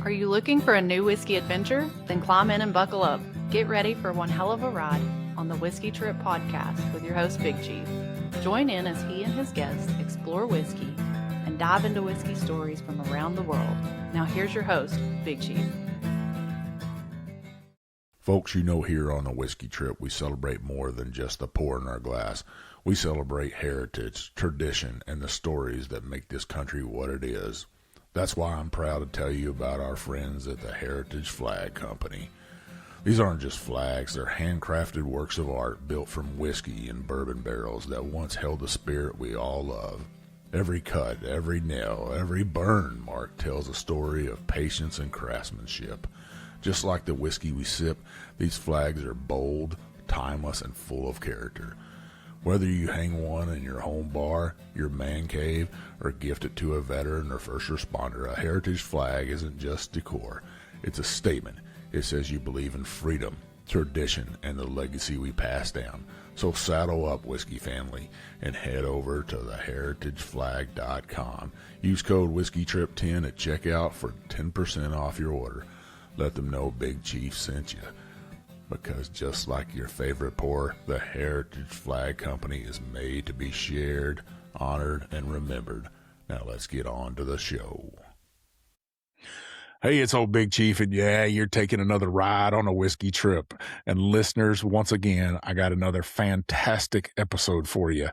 Are you looking for a new whiskey adventure? Then climb in and buckle up. Get ready for one hell of a ride on the Whiskey Trip podcast with your host, Big Chief. Join in as he and his guests explore whiskey and dive into whiskey stories from around the world. Now here's your host, Big Chief. Folks, you know, here on the Whiskey Trip, we celebrate more than just the pour in our glass. We celebrate heritage, tradition, and the stories that make this country what it is. That's why I'm proud to tell you about our friends at the Heritage Flag Company. These aren't just flags, they're handcrafted works of art built from whiskey and bourbon barrels that once held the spirit we all love. Every cut, every nail, every burn mark tells a story of patience and craftsmanship. Just like the whiskey we sip, these flags are bold, timeless, and full of character. Whether you hang one in your home bar, your man cave, or gift it to a veteran or first responder, a heritage flag isn't just decor. It's a statement. It says you believe in freedom, tradition, and the legacy we pass down. So saddle up, whiskey family, and head over to theheritageflag.com. Use code WhiskeyTrip10 at checkout for 10% off your order. Let them know Big Chief sent you. Because just like your favorite pour, the Heritage Flag Company is made to be shared, honored, and remembered. Now let's get on to the show. Hey, it's old Big Chief, and yeah, you're taking another ride on a whiskey trip. And listeners, once again, I got another fantastic episode for you.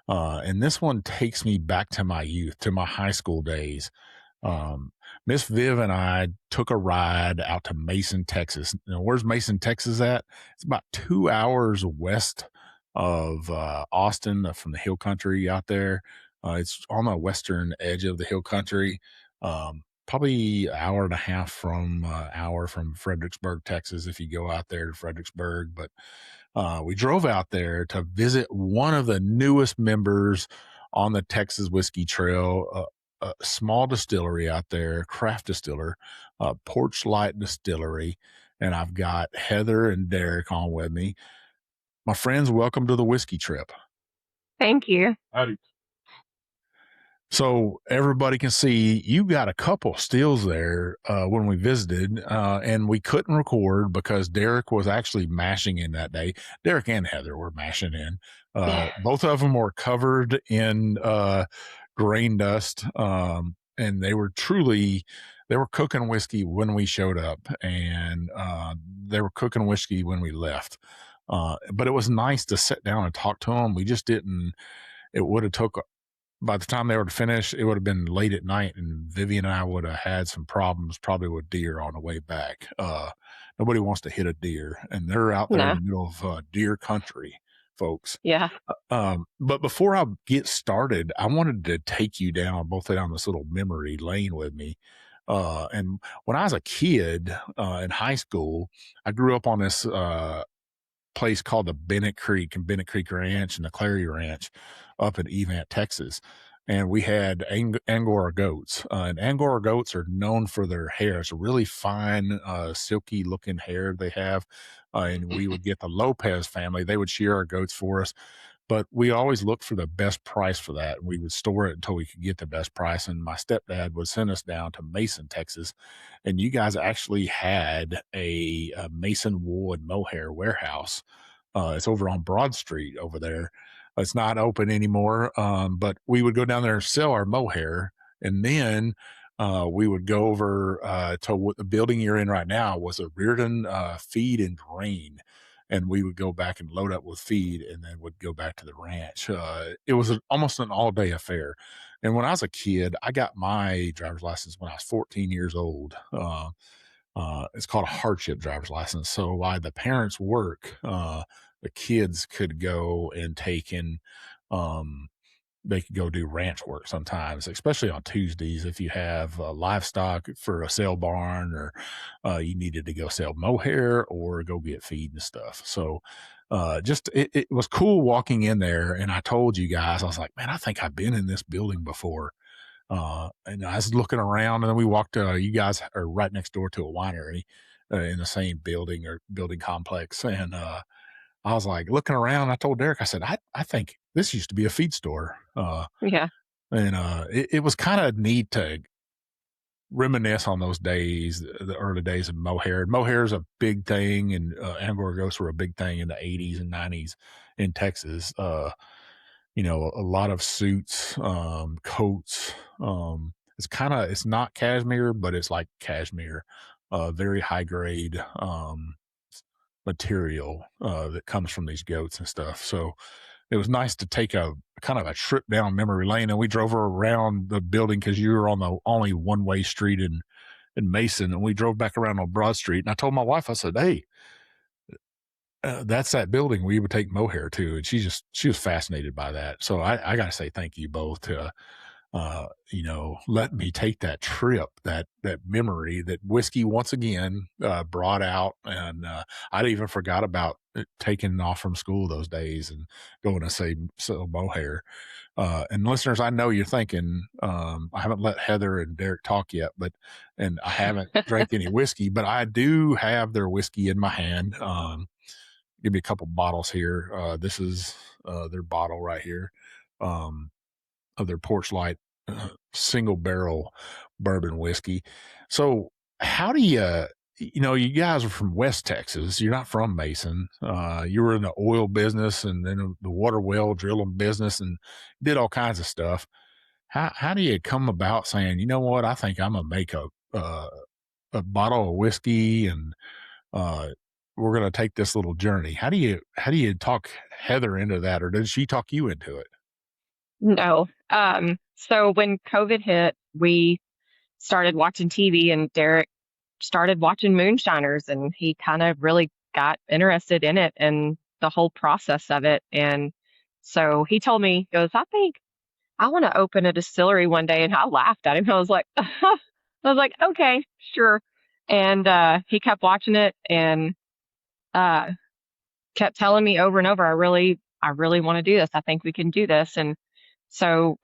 And this one takes me back to my youth, to my high school days. Miss Viv and I took a ride out to Mason, Texas. Now, where's Mason, Texas at? It's about 2 hours west of Austin, from the hill country out there. It's on the western edge of the hill country. Probably an hour and a half from Fredericksburg, Texas, if you go out there to Fredericksburg. But we drove out there to visit one of the newest members on the Texas Whiskey Trail, a small distillery out there, craft distiller, Porchlight Distillery. And I've got Heather and Derek on with me. My friends, welcome to the Whiskey Trip. Thank you. Howdy. So everybody can see you got a couple stills there when we visited, and we couldn't record because Derek was actually mashing in that day. Derek and Heather were mashing in. Both of them were covered in grain dust, and they were cooking whiskey when we showed up, and they were cooking whiskey when we left. But it was nice to sit down and talk to them. We just didn't. It would have took. By the time they were to finish, it would have been late at night, and Vivian and I would have had some problems, probably with deer on the way back. Nobody wants to hit a deer, and they're out there in the middle of deer country, folks. Yeah. But before I get started, I wanted to take you down this little memory lane with me. And when I was a kid in high school, I grew up on this place called the Bennett Creek Ranch and the Clary Ranch up in Evant, Texas. And we had Angora goats. And Angora goats are known for their hair. It's a really fine, silky looking hair they have. And we would get the Lopez family. They would shear our goats for us. But we always looked for the best price for that. We would store it until we could get the best price. And my stepdad would send us down to Mason, Texas. And you guys actually had a Mason Wood Mohair warehouse. It's over on Broad Street over there. It's not open anymore, but we would go down there and sell our Mohair. And then we would go over to what the building you're in right now was a Reardon Feed and Grain. And we would go back and load up with feed and then would go back to the ranch. It was almost an all-day affair. And when I was a kid, I got my driver's license when I was 14 years old. It's called a hardship driver's license. So while the parents work, the kids could go and they could go do ranch work sometimes, especially on Tuesdays if you have livestock for a sale barn, or you needed to go sell mohair or go get feed and stuff. So it was cool walking in there. And I told you guys, I was like, man, I think I've been in this building before. And I was looking around, and then we walked, you guys are right next door to a winery in the same building complex. And I was like looking around. I told Derek, I said, I think this used to be a feed store. Yeah. And it was kind of neat reminisce on those days, the early days of Mohair. Mohair is a big thing, and Angora ghosts were a big thing in the 80s and 90s in Texas. A lot of suits, coats. It's not cashmere, but it's like cashmere, very high grade material that comes from these goats and stuff. So it was nice to take a kind of a trip down memory lane, and we drove around the building because you were on the only one-way street in Mason, and we drove back around on Broad Street. And I told my wife, I said, "Hey, that's that building we would take Mohair to," and she was fascinated by that. So I got to say thank you both to let me take that trip, that memory that whiskey once again brought out. And I'd even forgot about taking off from school those days and going to sell Mohair. And listeners, I know you're thinking, I haven't let Heather and Derek talk yet, and I haven't drank any whiskey, but I do have their whiskey in my hand. Give me a couple bottles here. This is their bottle right here. Of their Porchlight Single Barrel Bourbon whiskey. So how do you guys are from West Texas. You're not from Mason. You were in the oil business and then the water well drilling business and did all kinds of stuff. How do you come about saying, you know what, I think I'm going to make a bottle of whiskey and we're going to take this little journey? How do you talk Heather into that, or did she talk you into it? No. So when COVID hit, we started watching TV, and Derek started watching moonshiners, and he kind of really got interested in it and the whole process of it. And so he told me, he goes, I think I want to open a distillery one day. And I laughed at him. I was like, okay, sure. And he kept watching it and kept telling me over and over, I really want to do this. I think we can do this. And so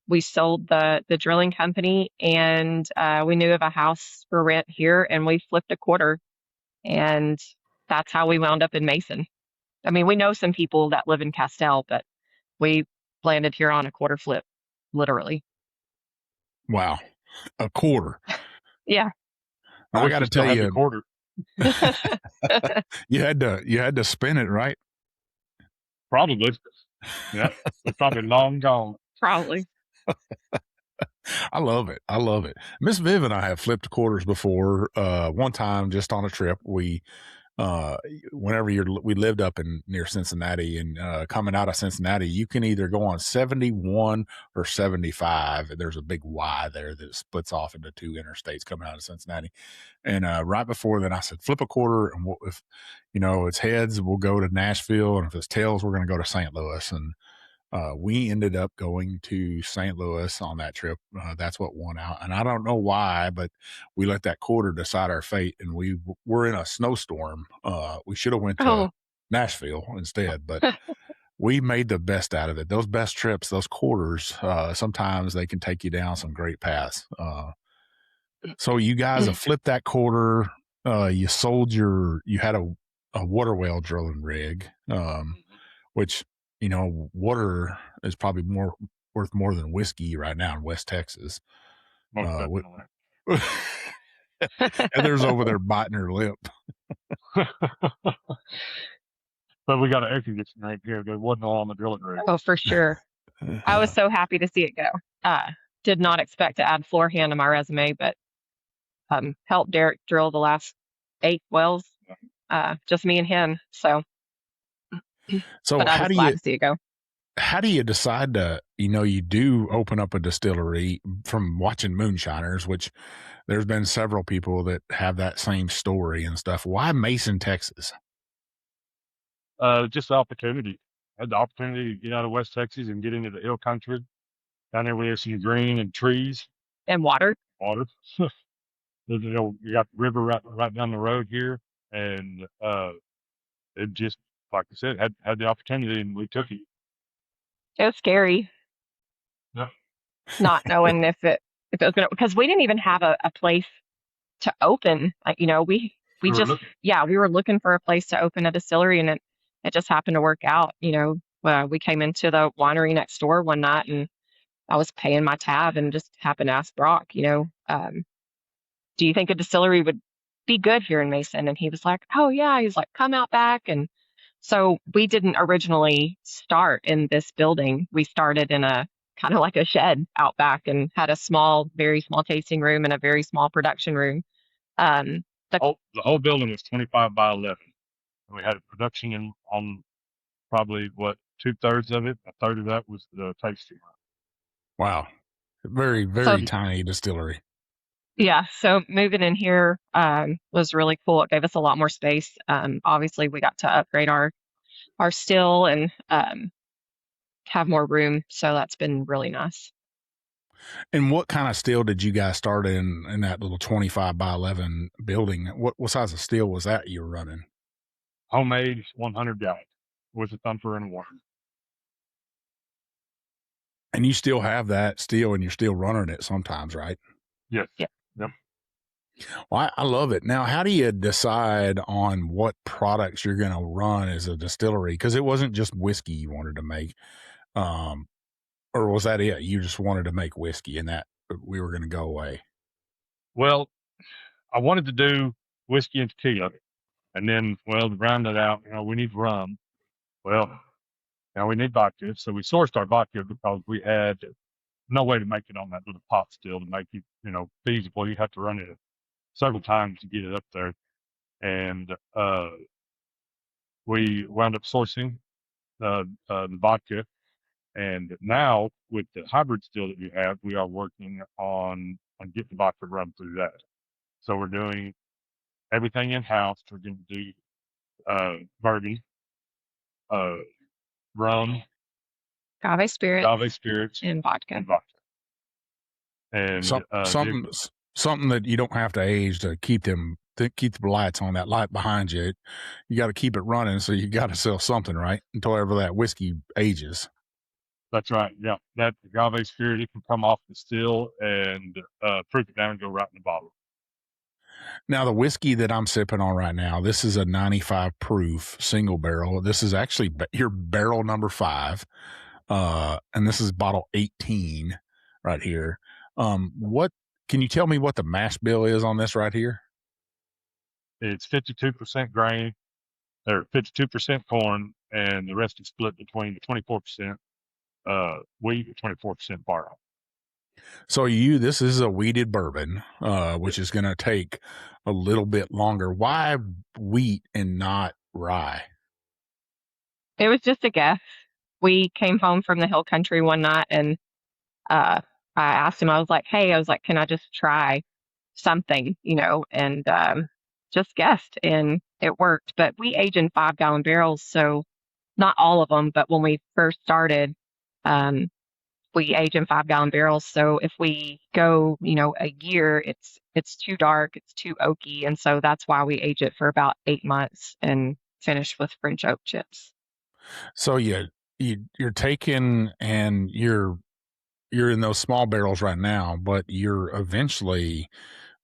we sold the drilling company, and we knew of a house for rent here, and we flipped a quarter, and that's how we wound up in Mason. I mean, we know some people that live in Castell, but we landed here on a quarter flip, literally. Wow, a quarter. Yeah. I got to tell you, a quarter. you had to spin it, right? Probably. Yeah, it's probably long gone. Probably. I love it. Miss Viv and I have flipped quarters before. One time, just on a trip, we we lived up near Cincinnati, and coming out of Cincinnati, you can either go on 71 or 75. There's a big Y there that splits off into two interstates coming out of Cincinnati. And right before then, I said, flip a quarter, and if it's heads, we'll go to Nashville, and if it's tails, we're going to go to St. Louis. And we ended up going to St. Louis on that trip. That's what won out. And I don't know why, but we let that quarter decide our fate. And we were in a snowstorm. We should have went to Nashville instead, but we made the best out of it. Those best trips, those quarters, sometimes they can take you down some great paths. So you guys have flipped that quarter. You had a water well drilling rig, which, water is probably worth more than whiskey right now in West Texas. And there's over there biting her lip. But we got an air conditioner right here. There wasn't all on the drilling rig. Oh, for sure. I was so happy to see it go. Did not expect to add floor hand to my resume, but helped Derek drill the last 8 wells. Just me and him. So how do you to see it go. How do you decide to, you do open up a distillery from watching moonshiners, which there's been several people that have that same story and stuff. Why Mason, Texas? Just the opportunity. I had the opportunity to get out of West Texas and get into the hill country. Down there where there's some green and trees. And water. You got the river right down the road here. And it just, like I said, had the opportunity, and we took it. It was scary. Yeah. Not knowing if it was gonna, because we didn't even have a place to open. Like, we were looking for a place to open a distillery, and it just happened to work out. We came into the winery next door one night, and I was paying my tab and just happened to ask Brock, do you think a distillery would be good here in Mason? And he was like, oh yeah. He's like, come out back. And so we didn't originally start in this building. We started in a kind of like a shed out back and had a very small tasting room and a very small production room. The whole building was 25 by 11. And we had a production on probably 2/3 of it. A third of that was the tasting room. Wow. Very, very tiny distillery. Yeah. So moving in here was really cool. It gave us a lot more space. Obviously, we got to upgrade our still and have more room. So that's been really nice. And what kind of still did you guys start in that little 25 by 11 building? What size of still was that you were running? Homemade 100 gallon with a thumper and a water. And you still have that still, and you're still running it sometimes, right? Yes. Yeah. Yep. Well, I love it. Now, how do you decide on what products you're going to run as a distillery? Because it wasn't just whiskey you wanted to make. Or was that it? You just wanted to make whiskey and that we were going to go away? Well, I wanted to do whiskey and tequila. And then, to round it out, we need rum. Well, we need vodka. So we sourced our vodka because we had no way to make it on that little pot still to make it, feasible. You have to run it several times to get it up there. And we wound up sourcing the vodka. And now with the hybrid still that we have, we are working on getting the vodka rum through that. So we're doing everything in-house. We're going to do bourbon, rum, agave spirits, and vodka. And something that you don't have to age to keep the lights on, that light behind you. You got to keep it running, so you got to sell something, right? Until ever that whiskey ages. That's right. Yeah, that agave spirit, it can come off the still and proof it down and go right in the bottle. Now, the whiskey that I'm sipping on right now, this is a 95 proof single barrel. This is actually your barrel number 5. And this is bottle 18 right here. What can you tell me what the mash bill is on this right here? It's 52% grain, or 52% corn, and the rest is split between the 24% wheat and 24% barley. So this is a wheated bourbon, which is going to take a little bit longer. Why wheat and not rye? It was just a guess. We came home from the hill country one night and I asked him, I was like, can I just try something, and just guessed and it worked. But we age in 5-gallon barrels. So not all of them, but when we first started, we age in 5-gallon barrels. So if we go, a year, it's too dark, it's too oaky. And so that's why we age it for about 8 months and finish with French oak chips. So you're taking and you're in those small barrels right now, but you're eventually,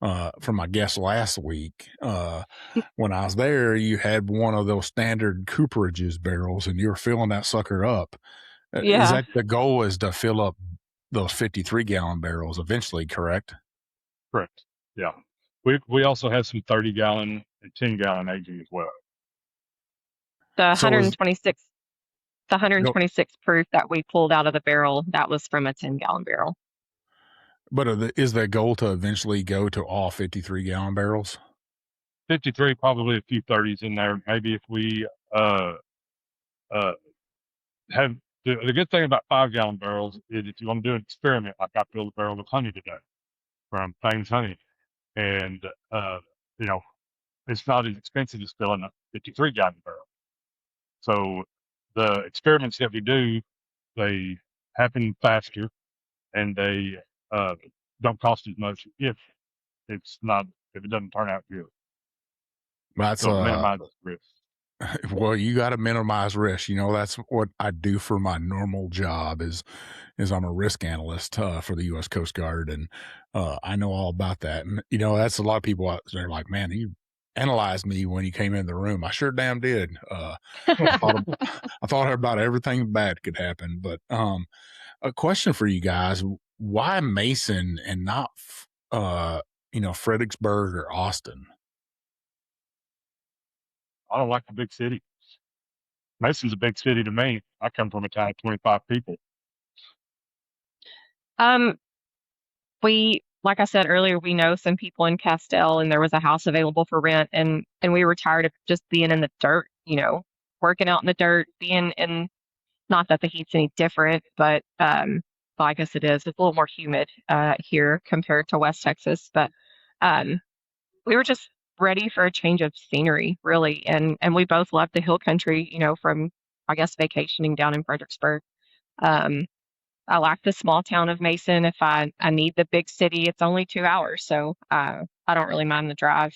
from my guest last week, when I was there, you had one of those standard cooperages barrels and you were filling that sucker up. Yeah. Is that the goal, is to fill up those 53-gallon barrels eventually, correct? Correct. Yeah. We also have some 30-gallon and 10-gallon aging as well. The 126 proof that we pulled out of the barrel, that was from a 10-gallon barrel. But is the goal to eventually go to all 53-gallon barrels? 53, probably a few 30s in there. Maybe if we have the good thing about 5-gallon barrels is if you want to do an experiment, like I filled a barrel of honey today from Thames Honey, and it's not as expensive as filling a 53-gallon barrel. So the experiments that we do, they happen faster and they don't cost as much if it doesn't turn out good. That's so minimize risk. Well, you got to minimize risk. That's what I do for my normal job is I'm a risk analyst for the U.S. Coast Guard, and I know all about that. And that's a lot of people out there like, man, you analyzed me when you came in the room. I sure damn did. I thought about everything bad could happen, but A question for you guys: why Mason and not, Fredericksburg or Austin? I don't like the big city. Mason's a big city to me. I come from a town of 25 people. Like I said earlier, we know some people in Castell, and there was a house available for rent, and we were tired of just being in the dirt, working out in the dirt, being in, not that the heat's any different, but well, I guess it is. It's a little more humid here compared to West Texas, but we were just ready for a change of scenery, really, and we both loved the hill country, from, I guess, vacationing down in Fredericksburg. I like the small town of Mason. If I need the big city, it's only 2 hours, so I don't really mind the drive.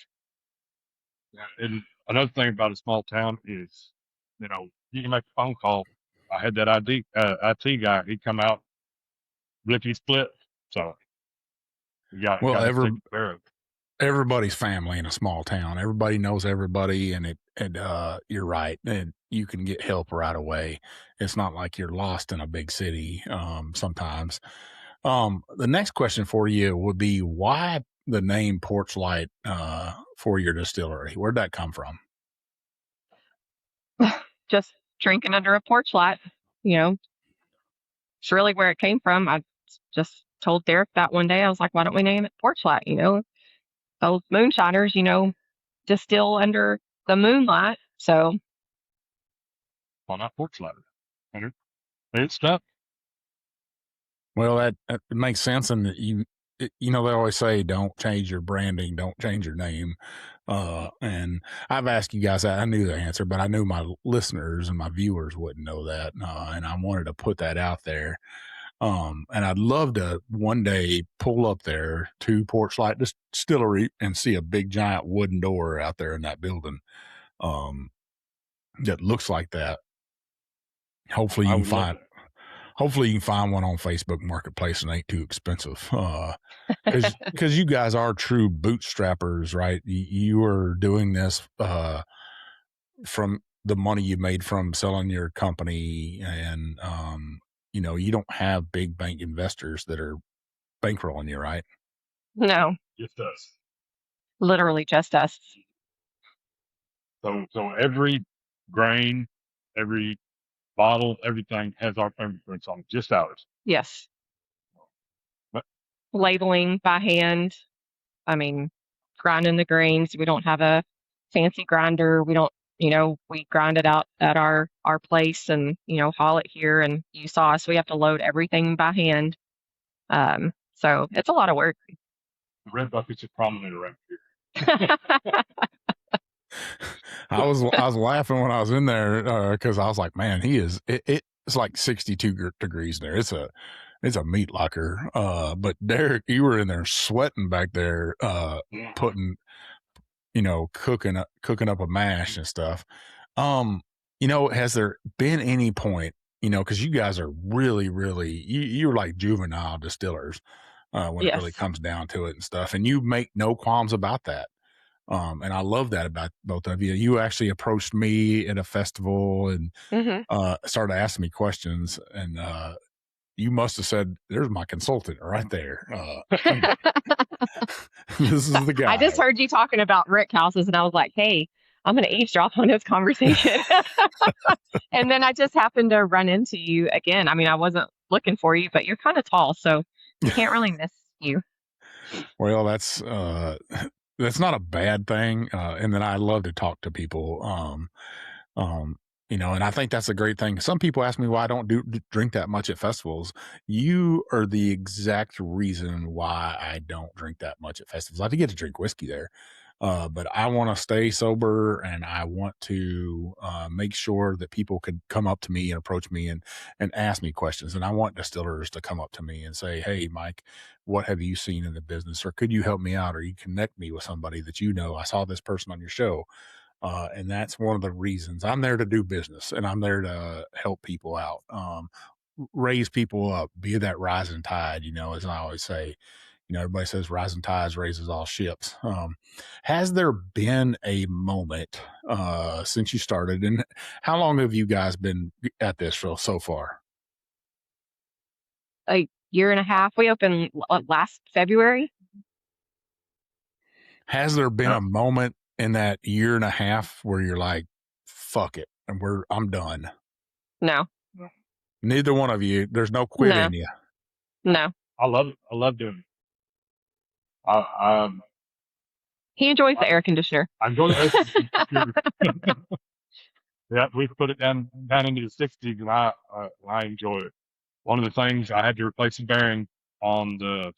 Yeah. And another thing about a small town is, you can make a phone call. I had that IT guy. He'd come out, lickety split. So you got Well, to take care of. everybody's family in a small town. Everybody knows everybody, and you're right. And you can get help right away. It's not like you're lost in a big city sometimes. The next question for you would be, why the name Porchlight for your distillery? Where'd that come from? Just drinking under a porch light, it's really where it came from. I just told Derek that one day. I was like, why don't we name it Porchlight? Those moonshiners, distill under the moonlight. So Why not Porchlight? It's stuff. Well, that makes sense. And they always say, don't change your branding, don't change your name. And I've asked you guys that. I knew the answer, but I knew my listeners and my viewers wouldn't know that. And I wanted to put that out there. And I'd love to one day pull up there to Porchlight Distillery and see a big giant wooden door out there in that building that looks like that. Hopefully you can find one on Facebook Marketplace and ain't too expensive. Because you guys are true bootstrappers, right? You are doing this from the money you made from selling your company, and you don't have big bank investors that are bankrolling you, right? no, Just us. literally just us. So every grain, every bottle, everything has our fingerprints on it, just ours. Yes. But labeling by hand. I mean, grinding the grains. We don't have a fancy grinder. We don't, we grind it out at our place and, haul it here. And you saw us, we have to load everything by hand. So it's a lot of work. The red buckets are prominent around here. I was laughing when I was in there because I was like, man, it's like 62 degrees there. It's a meat locker. But Derek, you were in there sweating back there, putting, cooking up a mash and stuff. Has there been any point, because you guys are really, really, you're like juvenile distillers when Yes. it really comes down to it and stuff. And you make no qualms about that. And I love that about both of you. You actually approached me at a festival and started asking me questions, and you must have said, "There's my consultant right there. This is the guy." I just heard you talking about rick houses, and I was like, "Hey, I'm going to eavesdrop on this conversation." And then I just happened to run into you again. I mean, I wasn't looking for you, but you're kind of tall, so you can't really miss you. Well, that's not a bad thing. And then I love to talk to people. And I think that's a great thing. Some people ask me why I don't drink that much at festivals. You are the exact reason why I don't drink that much at festivals. I do get to drink whiskey there. But I want to stay sober, and I want to make sure that people could come up to me and approach me and ask me questions. And I want distillers to come up to me and say, "Hey, Mike, what have you seen in the business? Or could you help me out? Or you connect me with somebody that I saw this person on your show." And that's one of the reasons I'm there to do business, and I'm there to help people out, raise people up, be that rising tide, as I always say. Everybody says rising tides raises all ships. Has there been a moment since you started, and how long have you guys been at this so far? a year and a half. We opened last February. Has there been No. a moment in that year and a half where you're like, fuck it, and I'm done? No, Neither one of you. There's no quit No. in you. no. I love it. I love doing it. I He enjoys the air conditioner. I'm going to yeah, we've put it down into the 60s, and I enjoy it. One of the things, I had to replace a bearing on the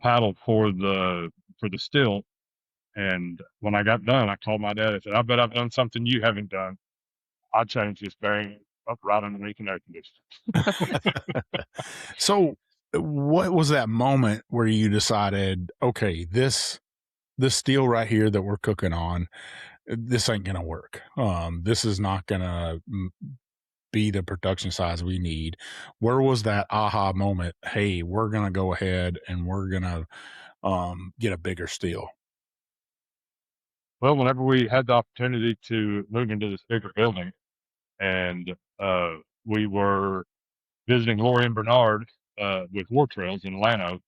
paddle for the still, and when I got done, I called my dad. I said, "I bet I've done something you haven't done. I changed this bearing up right underneath an air conditioner." So, what was that moment where you decided, okay, this steel right here that we're cooking on, this ain't gonna work. This is not gonna be the production size we need. Where was that aha moment? Hey, we're gonna go ahead and we're gonna get a bigger steel. Well, whenever we had the opportunity to move into this bigger building, and we were visiting Lori and Bernard with War Trails in Atlanta,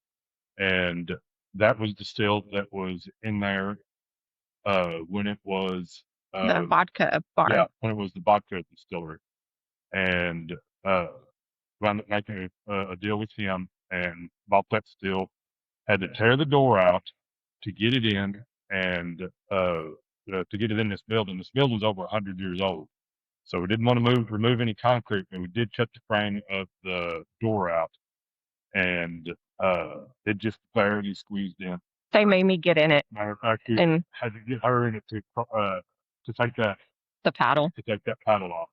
and that was the still that was in there when it was The vodka bar. yeah, when it was the vodka distillery, and wound up making a deal with him and bought that still. Had to tear the door out to get it in, and to get it in this building. This building's over 100 years old, so we didn't want to remove any concrete, but we did cut the frame of the door out, and it just barely squeezed in. They made me get in it. Matter of fact, you And had to get her in it to take that paddle. paddle off.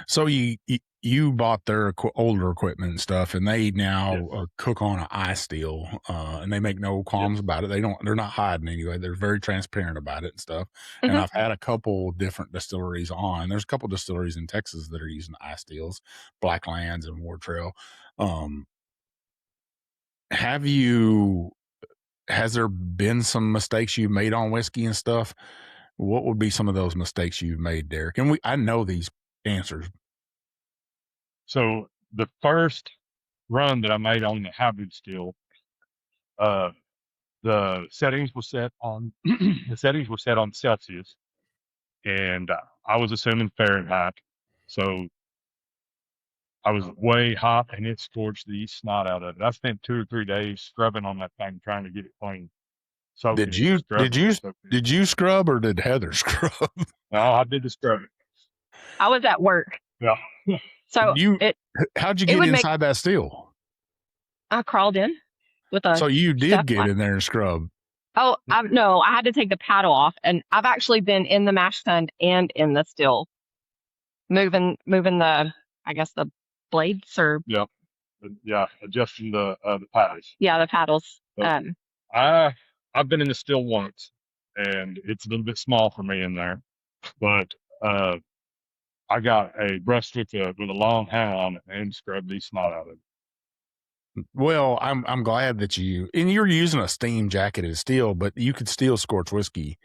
So you bought their older equipment and stuff, and they now cook on an ice steel, and they make no qualms about it. They're not hiding anyway. They're very transparent about it and stuff. Mm-hmm. And I've had a couple different distilleries on. There's a couple distilleries in Texas that are using ice steels, Blacklands and War Trail. Has there been some mistakes you've made on whiskey and stuff? What would be some of those mistakes you've made, Derek? And I know these answers. So the first run that I made on the hybrid still, the settings were set on Celsius, and I was assuming Fahrenheit. So I was way hot, and it scorched the snot out of it. I spent 2 or 3 days scrubbing on that thing trying to get it clean. So Did you scrub, or did Heather scrub? No, I did the scrubbing. I was at work. Yeah. So how'd you get inside that steel? I crawled in with a. So you did get in there and scrub. Oh, no, I had to take the paddle off, and I've actually been in the mash tun and in the still, moving the, I guess, the blades or adjusting the paddles. Yeah, the paddles. I've been in the still once, and it's a little bit small for me in there, but I got a brush with a long handle on it and scrubbed the snot out of it. Well, I'm glad that you're using a steam jacketed steel, but you could still scorch whiskey,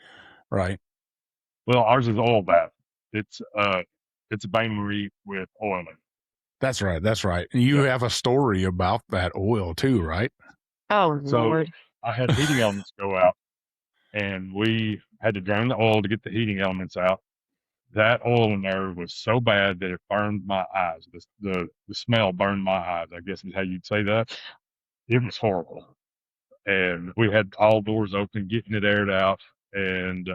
right? Well, ours is oil bath. It's a bain-marie with oil in it. That's right. And you have a story about that oil too, right? Oh, so Lord. I had heating elements go out, and we had to drain the oil to get the heating elements out. That oil in there was so bad that it burned my eyes. The smell burned my eyes, I guess is how you'd say that. It was horrible. And we had all doors open, getting it aired out, and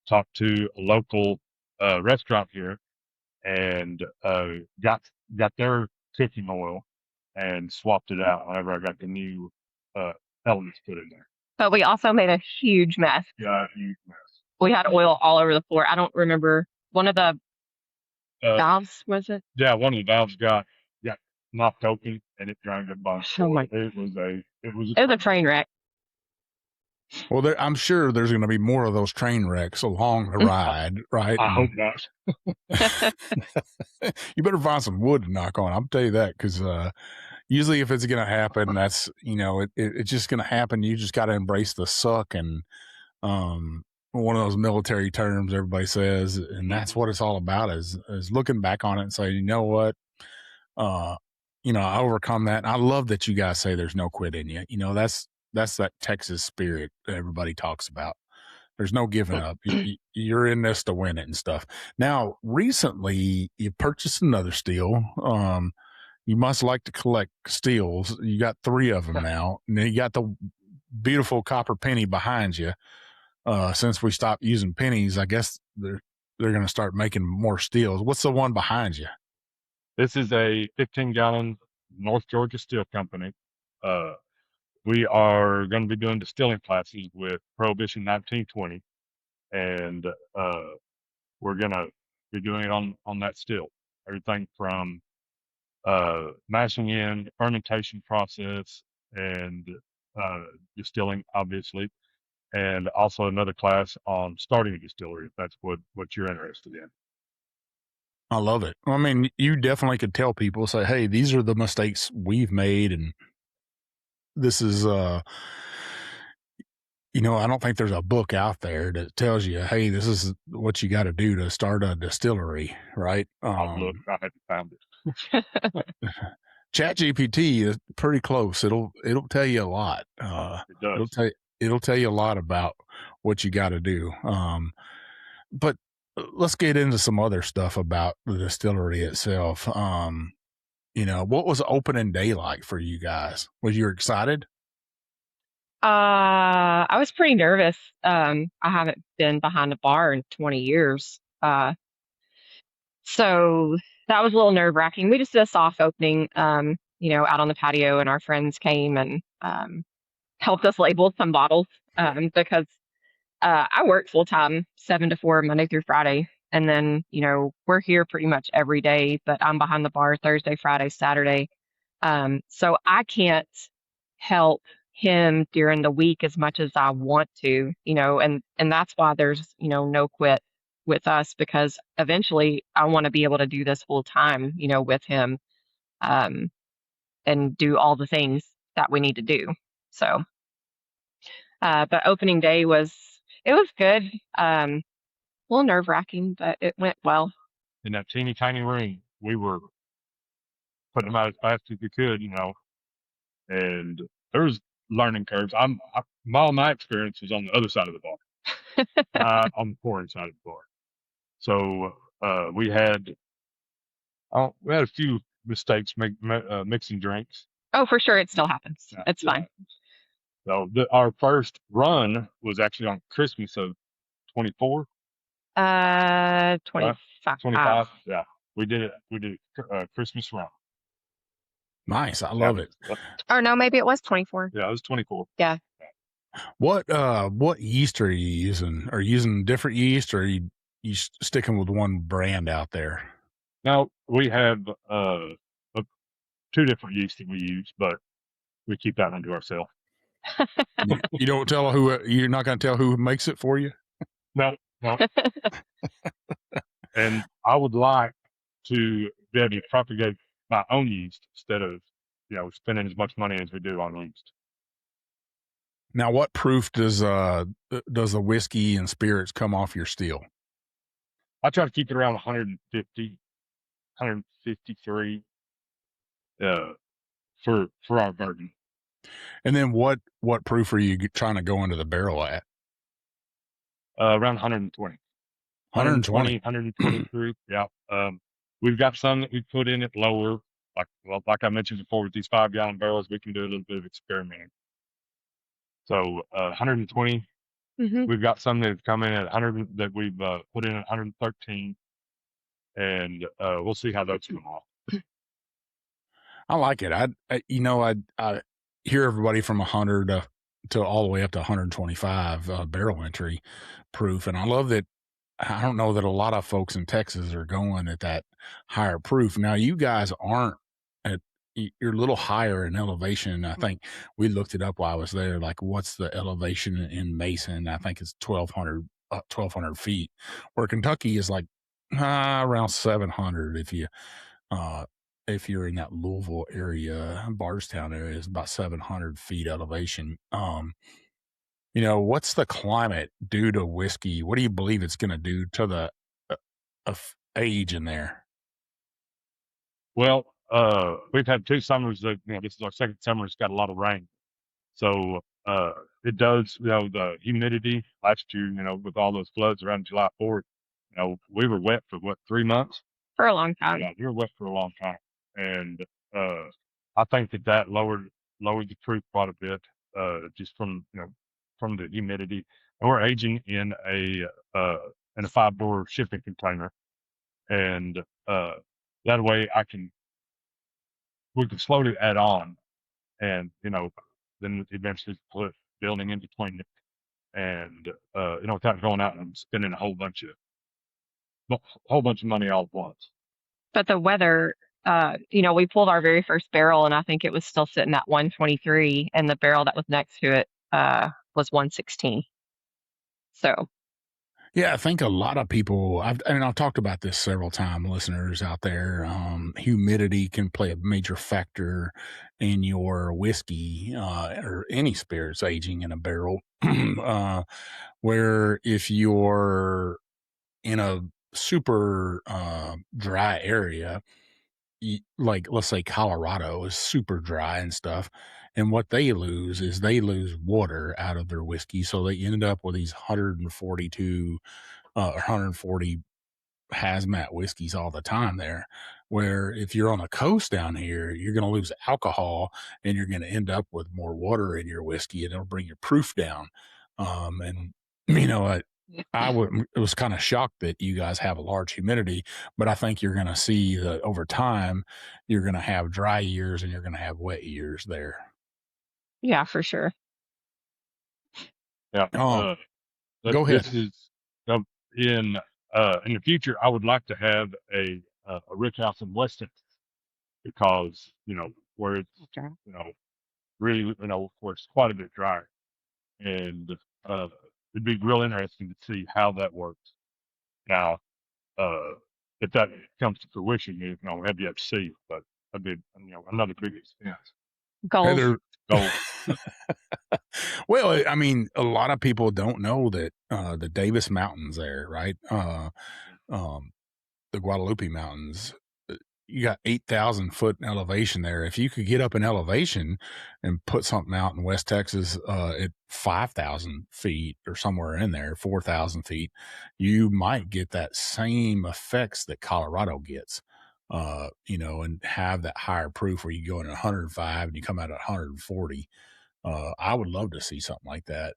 talked to a local restaurant here, and got their cooking oil and swapped it out whenever I got the new elements put in there. But we also made a huge mess. Yeah, a huge mess. We had oil all over the floor. I don't remember. One of the valves, was it? Yeah, one of the valves got knocked open, and it drained a bunch. Oh my! It was a train wreck. Well, I'm sure there's going to be more of those train wrecks along the ride, right? I hope not. You better find some wood to knock on. I'll tell you that, because usually if it's going to happen, that's, it's just going to happen. You just got to embrace the suck, and one of those military terms everybody says, and that's what it's all about, is looking back on it and saying, you know what, I overcome that. And I love that you guys say there's no quit in you. That's that Texas spirit that everybody talks about. There's no giving up. You're in this to win it and stuff. Now, recently you purchased another still. You must like to collect steels. You got 3 of them now. And then you got the beautiful copper penny behind you. Since we stopped using pennies, I guess they're going to start making more steels. What's the one behind you? This is a 15-gallon North Georgia Steel Company. We are going to be doing distilling classes with Prohibition 1920, and we're going to be doing it on that still. Everything from mashing in, fermentation process, and distilling, obviously, and also another class on starting a distillery, if that's what you're interested in. I love it. I mean, you definitely could tell people, say, hey, these are the mistakes we've made, and this is I don't think there's a book out there that tells you, hey, this is what you got to do to start a distillery, right? Look, I haven't found it. ChatGPT is pretty close. It'll tell you a lot. It does. It'll tell you a lot about what you got to do. But let's get into some other stuff about the distillery itself. What was opening day like for you guys? Was you excited? I was pretty nervous. I haven't been behind a bar in 20 years. So that was a little nerve-wracking. We just did a soft opening, out on the patio, and our friends came and helped us label some bottles because I work full-time, 7 to 4, Monday through Friday. And then, we're here pretty much every day, but I'm behind the bar Thursday, Friday, Saturday. So I can't help him during the week as much as I want to, and that's why there's, no quit with us, because eventually I want to be able to do this full time, with him, and do all the things that we need to do. So, but opening day it was good. A little nerve wracking, but it went well. In that teeny tiny room, we were putting them out as fast as we could, and there's learning curves. All my experience was on the other side of the bar, on the pouring side of the bar. So we had a few mistakes mixing drinks. Oh, for sure, it still happens. It's fine. So our first run was actually on Christmas of 24. 25. 25. Yeah, we did a Christmas run. Nice. I love it. Or no, maybe it was 24. Yeah, it was 24. Yeah. What yeast are you using? Are you using different yeast, or are you sticking with one brand out there? Now we have 2 different yeasts that we use, but we keep that one to ourselves. You don't tell you're not going to tell who makes it for you? No. And I would like to be able to propagate my own yeast instead of, spending as much money as we do on yeast. Now, what proof does the whiskey and spirits come off your still? I try to keep it around 150, 153 for our bourbon. And then what proof are you trying to go into the barrel at? Around 120. 120 proof. Yeah. We've got some that we put in it lower. Like I mentioned before, with these 5-gallon barrels, we can do a little bit of experimenting. So 120. Mm-hmm. We've got some that have come in at 100 that we've put in at 113, and we'll see how those come off. I like it. I hear everybody from 100 to all the way up to 125 barrel entry proof, and I love that. I don't know that a lot of folks in Texas are going at that higher proof. Now, you guys aren't you're a little higher in elevation. I think we looked it up while I was there. Like, what's the elevation in Mason? I think it's 1,200 feet, where Kentucky is like around 700. If you're in that Louisville area, Bardstown area is about 700 feet elevation. What's the climate do to whiskey? What do you believe it's going to do to the age in there? Well, we've had 2 summers that, this is our second summer. It's got a lot of rain. So, it does, the humidity last year, with all those floods around July 4th, we were wet for what, 3 months? For a long time. Yeah, we were wet for a long time. And, I think that lowered the proof quite a bit, just from the humidity. And we're aging in a 5-door shipping container. And, that way we can slowly add on and, then eventually put building in between it. And, without going out and spending a whole bunch of money all at once. But the weather, we pulled our very first barrel and I think it was still sitting at 123 and the barrel that was next to it was 116. So Yeah, I think a lot of people, I've talked about this several times, listeners out there. Humidity can play a major factor in your whiskey or any spirits aging in a barrel. Where if you're in a super dry area, like let's say Colorado is super dry and stuff, and what they lose is they lose water out of their whiskey, so they end up with these 142 or 140 hazmat whiskeys all the time there. Where if you're on the coast down here, you're going to lose alcohol and you're going to end up with more water in your whiskey, and it'll bring your proof down. And I was kind of shocked that you guys have a large humidity, but I think you're going to see that over time, you're going to have dry years and you're going to have wet years there. yeah, for sure. Yeah. Go ahead. This is in the future. I would like to have a rich house in West Texas because where it's Okay. really where it's quite a bit drier, and it'd be real interesting to see how that works. Now, if that comes to fruition, we have yet to see, but that'd be another big expense. Goals. Heather, So well, a lot of people don't know that the Davis Mountains there, right? The Guadalupe Mountains, you got 8,000 foot elevation there. If you could get up in elevation and put something out in West Texas at 5,000 feet or somewhere in there, 4,000 feet, you might get that same effects that Colorado gets, and have that higher proof where you go in at 105 and you come out at 140. I would love to see something like that.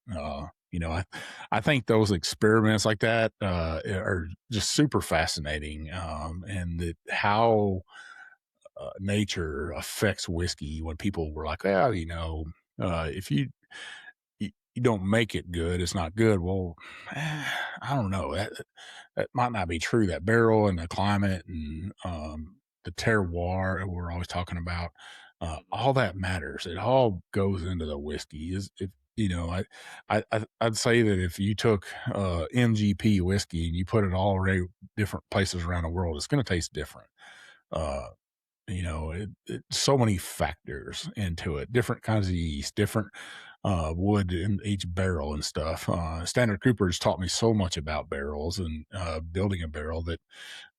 I think those experiments like that are just super fascinating, and that how nature affects whiskey. When people were like, well, if you don't make it good, it's not good. Well, I don't know. That might not be true. That barrel and the climate and the terroir that we're always talking about, all that matters. It all goes into the whiskey. I'd say that if you took MGP whiskey and you put it all around different places around the world, it's going to taste different. So many factors into it, different kinds of yeast, different wood in each barrel and stuff. Standard Cooper's taught me so much about barrels and building a barrel that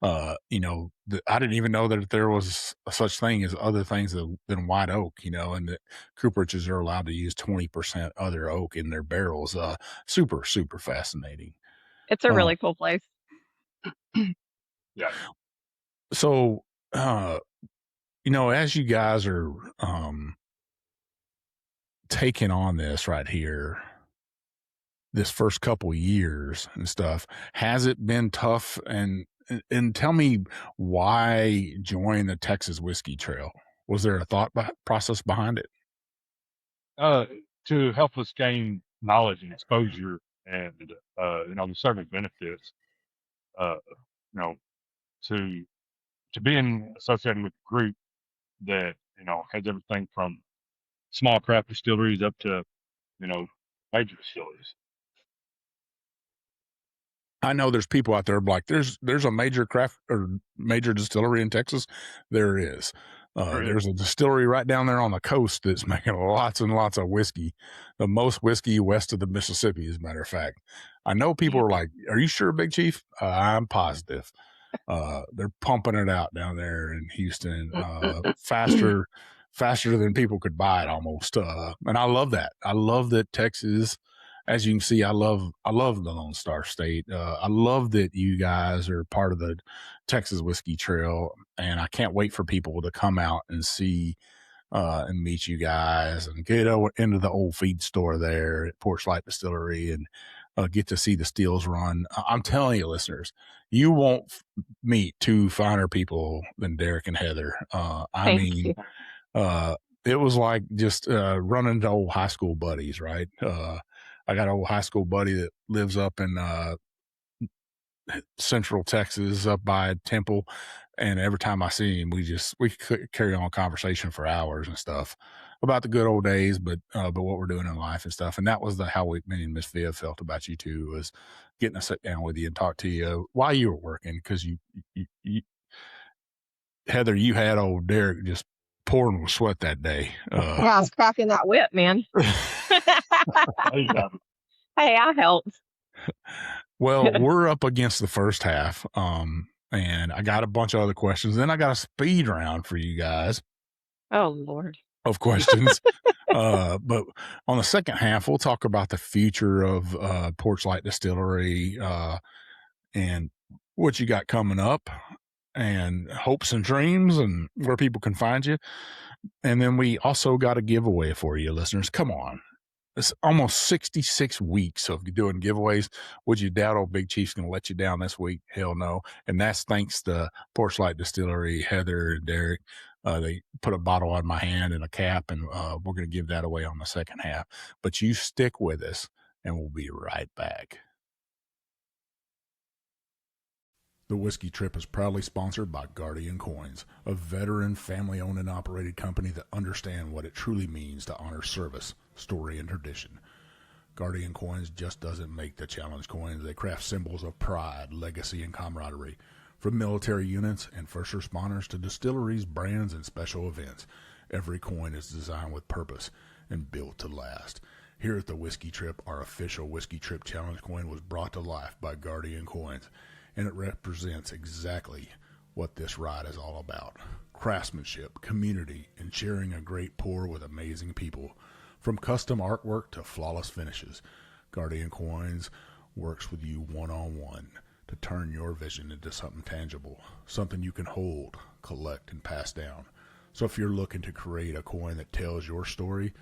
I didn't even know that there was such thing as other things than white oak, and that Cooperages are allowed to use 20% other oak in their barrels. Super, super fascinating. It's a really cool place. yeah. So, as you guys are taking on this right here, this first couple years and stuff, has it been tough? And tell me why join the Texas Whiskey Trail? Was there a thought process behind it? To help us gain knowledge and exposure, and the service benefits. To being associated with a group that has everything from small craft distilleries up to major distilleries. I know there's people out there like there's a major craft or major distillery in Texas. There is. There's a distillery right down there on the coast that's making lots and lots of whiskey, the most whiskey west of the Mississippi, as a matter of fact. I know people are like, "Are you sure, Big Chief?" I'm positive. They're pumping it out down there in Houston, faster than people could buy it almost. And I love that. I love that Texas, as you can see, I love the Lone Star State. I love that you guys are part of the Texas Whiskey Trail, and I can't wait for people to come out and see and meet you guys and get into the old feed store there at Porchlight Distillery and get to see the stills run. I'm telling you, listeners, you won't meet two finer people than Derek and Heather. It was like just running into old high school buddies, right? I got an old high school buddy that lives up in Central Texas up by Temple. And every time I see him, we carry on a conversation for hours and stuff about the good old days, but what we're doing in life and stuff. And that was how me and Miss Viv felt about you two, was getting to sit down with you and talk to you while you were working. Cause you Heather, you had old Derek just pouring with sweat that day. I was cracking that whip, man. Hey, I helped. Well, we're up against the first half. And I got a bunch of other questions. Then I got a speed round for you guys. Oh, Lord. Of questions. But on the second half, we'll talk about the future of Porchlight Distillery and what you got coming up and hopes and dreams and where people can find you. And then we also got a giveaway for you, listeners. Come on. It's almost 66 weeks of doing giveaways. Would you doubt old Big Chief's going to let you down this week? Hell no. And that's thanks to Porchlight Distillery, Heather and Derek. They put a bottle on my hand and a cap, and we're going to give that away on the second half. But you stick with us, and we'll be right back. The Whiskey Trip is proudly sponsored by Guardian Coins, a veteran, family-owned and operated company that understand what it truly means to honor service, story, and tradition. Guardian Coins just doesn't make the challenge coins. They craft symbols of pride, legacy, and camaraderie. From military units and first responders to distilleries, brands, and special events, every coin is designed with purpose and built to last. Here at the Whiskey Trip, our official Whiskey Trip challenge coin was brought to life by Guardian Coins, and it represents exactly what this ride is all about. Craftsmanship, community, and sharing a great pour with amazing people. From custom artwork to flawless finishes, Guardian Coins works with you one-on-one to turn your vision into something tangible, something you can hold, collect, and pass down. So if you're looking to create a coin that tells your story,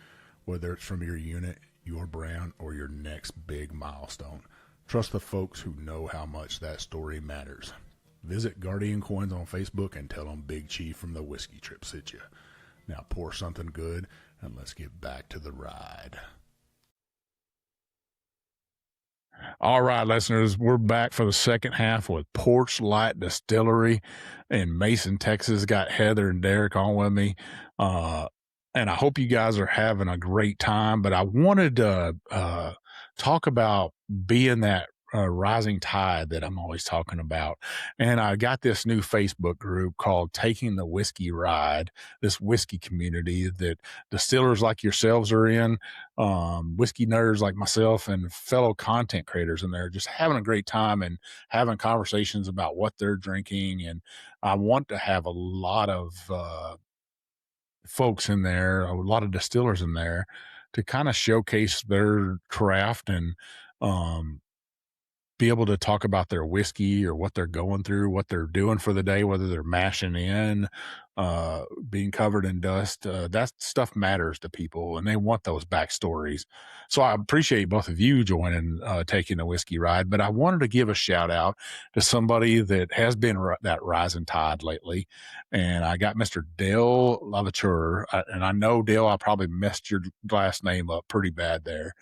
whether it's from your unit, your brand, or your next big milestone, trust the folks who know how much that story matters. Visit Guardian Coins on Facebook and tell them Big Chief from the Whiskey Trip sent you. Now pour something good and let's get back to the ride. All right, listeners, we're back for the second half with Porchlight Distillery in Mason, Texas. Got Heather and Derek on with me. And I hope you guys are having a great time, but I wanted to talk about being that rising tide that I'm always talking about. And I got this new Facebook group called Taking the Whiskey Ride, this whiskey community that distillers like yourselves are in, whiskey nerds like myself and fellow content creators in there, just having a great time and having conversations about what they're drinking. And I want to have a lot of folks in there, a lot of distillers in there to kind of showcase their craft and be able to talk about their whiskey or what they're going through, what they're doing for the day, whether they're mashing in, being covered in dust. That stuff matters to people and they want those backstories. So I appreciate both of you joining, Taking the Whiskey Ride, but I wanted to give a shout out to somebody that has been that rising tide lately. And I got Mr. Dale Lavature, and I know, Dale, I probably messed your last name up pretty bad there.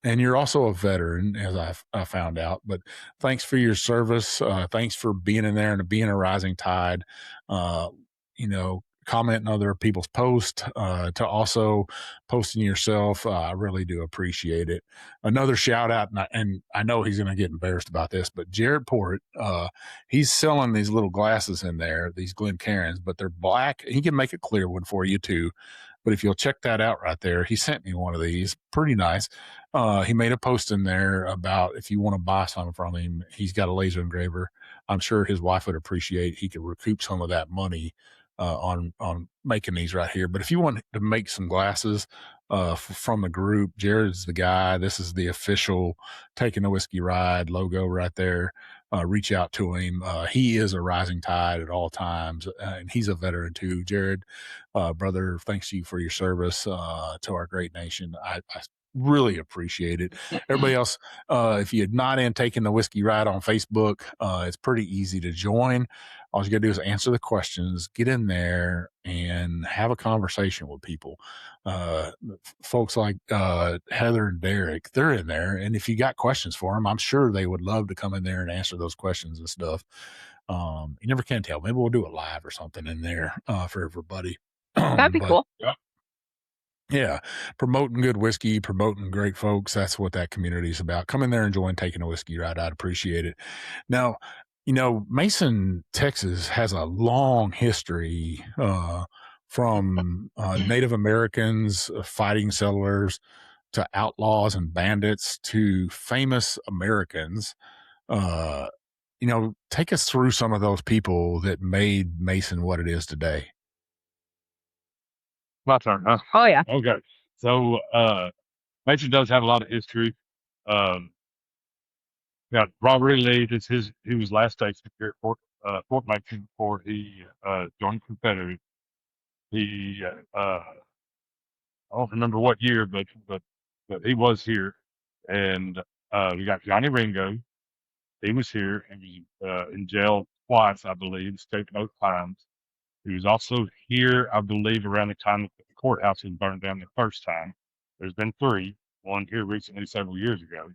And you're also a veteran, as I found out. But thanks for your service. Thanks for being in there and being a rising tide. Commenting other people's posts, to also posting yourself. I really do appreciate it. Another shout out, and I know he's going to get embarrassed about this, but Jared Port, he's selling these little glasses in there, these Glencairns, but they're black. He can make a clear one for you too. But if you'll check that out right there, he sent me one of these, pretty nice. He made a post in there about if you want to buy something from him, he's got a laser engraver I'm sure his wife would appreciate. He could recoup some of that money on making these right here. But if you want to make some glasses from the group, Jared's the guy. This is the official Taking the Whiskey Ride logo right there. Reach out to him. He is a rising tide at all times, and he's a veteran too. Jared, brother, thanks to you for your service to our great nation. I really appreciate it. Everybody else, if you're not in Taking the Whiskey Ride on Facebook, it's pretty easy to join. All you got to do is answer the questions, get in there, and have a conversation with people. Folks like Heather and Derek, they're in there. And if you got questions for them, I'm sure they would love to come in there and answer those questions and stuff. You never can tell. Maybe we'll do it live or something in there for everybody. That'd be cool. Yeah, promoting good whiskey, promoting great folks. That's what that community is about. Come in there and join Taking a Whiskey Ride. I'd appreciate it. Now, Mason, Texas has a long history from Native Americans fighting settlers to outlaws and bandits to famous Americans. Take us through some of those people that made Mason what it is today. My turn, huh? Oh, yeah. Okay. So Mason does have a lot of history. Got Robert E. Lee. He was last station here at Fort Mason before he joined the Confederate. He I don't remember what year, but he was here. And we got Johnny Ringo. He was here and he in jail twice, I believe, escaped both times. He was also here, I believe, around the time that the courthouse was burned down the first time. There's been 3, one here recently several years ago.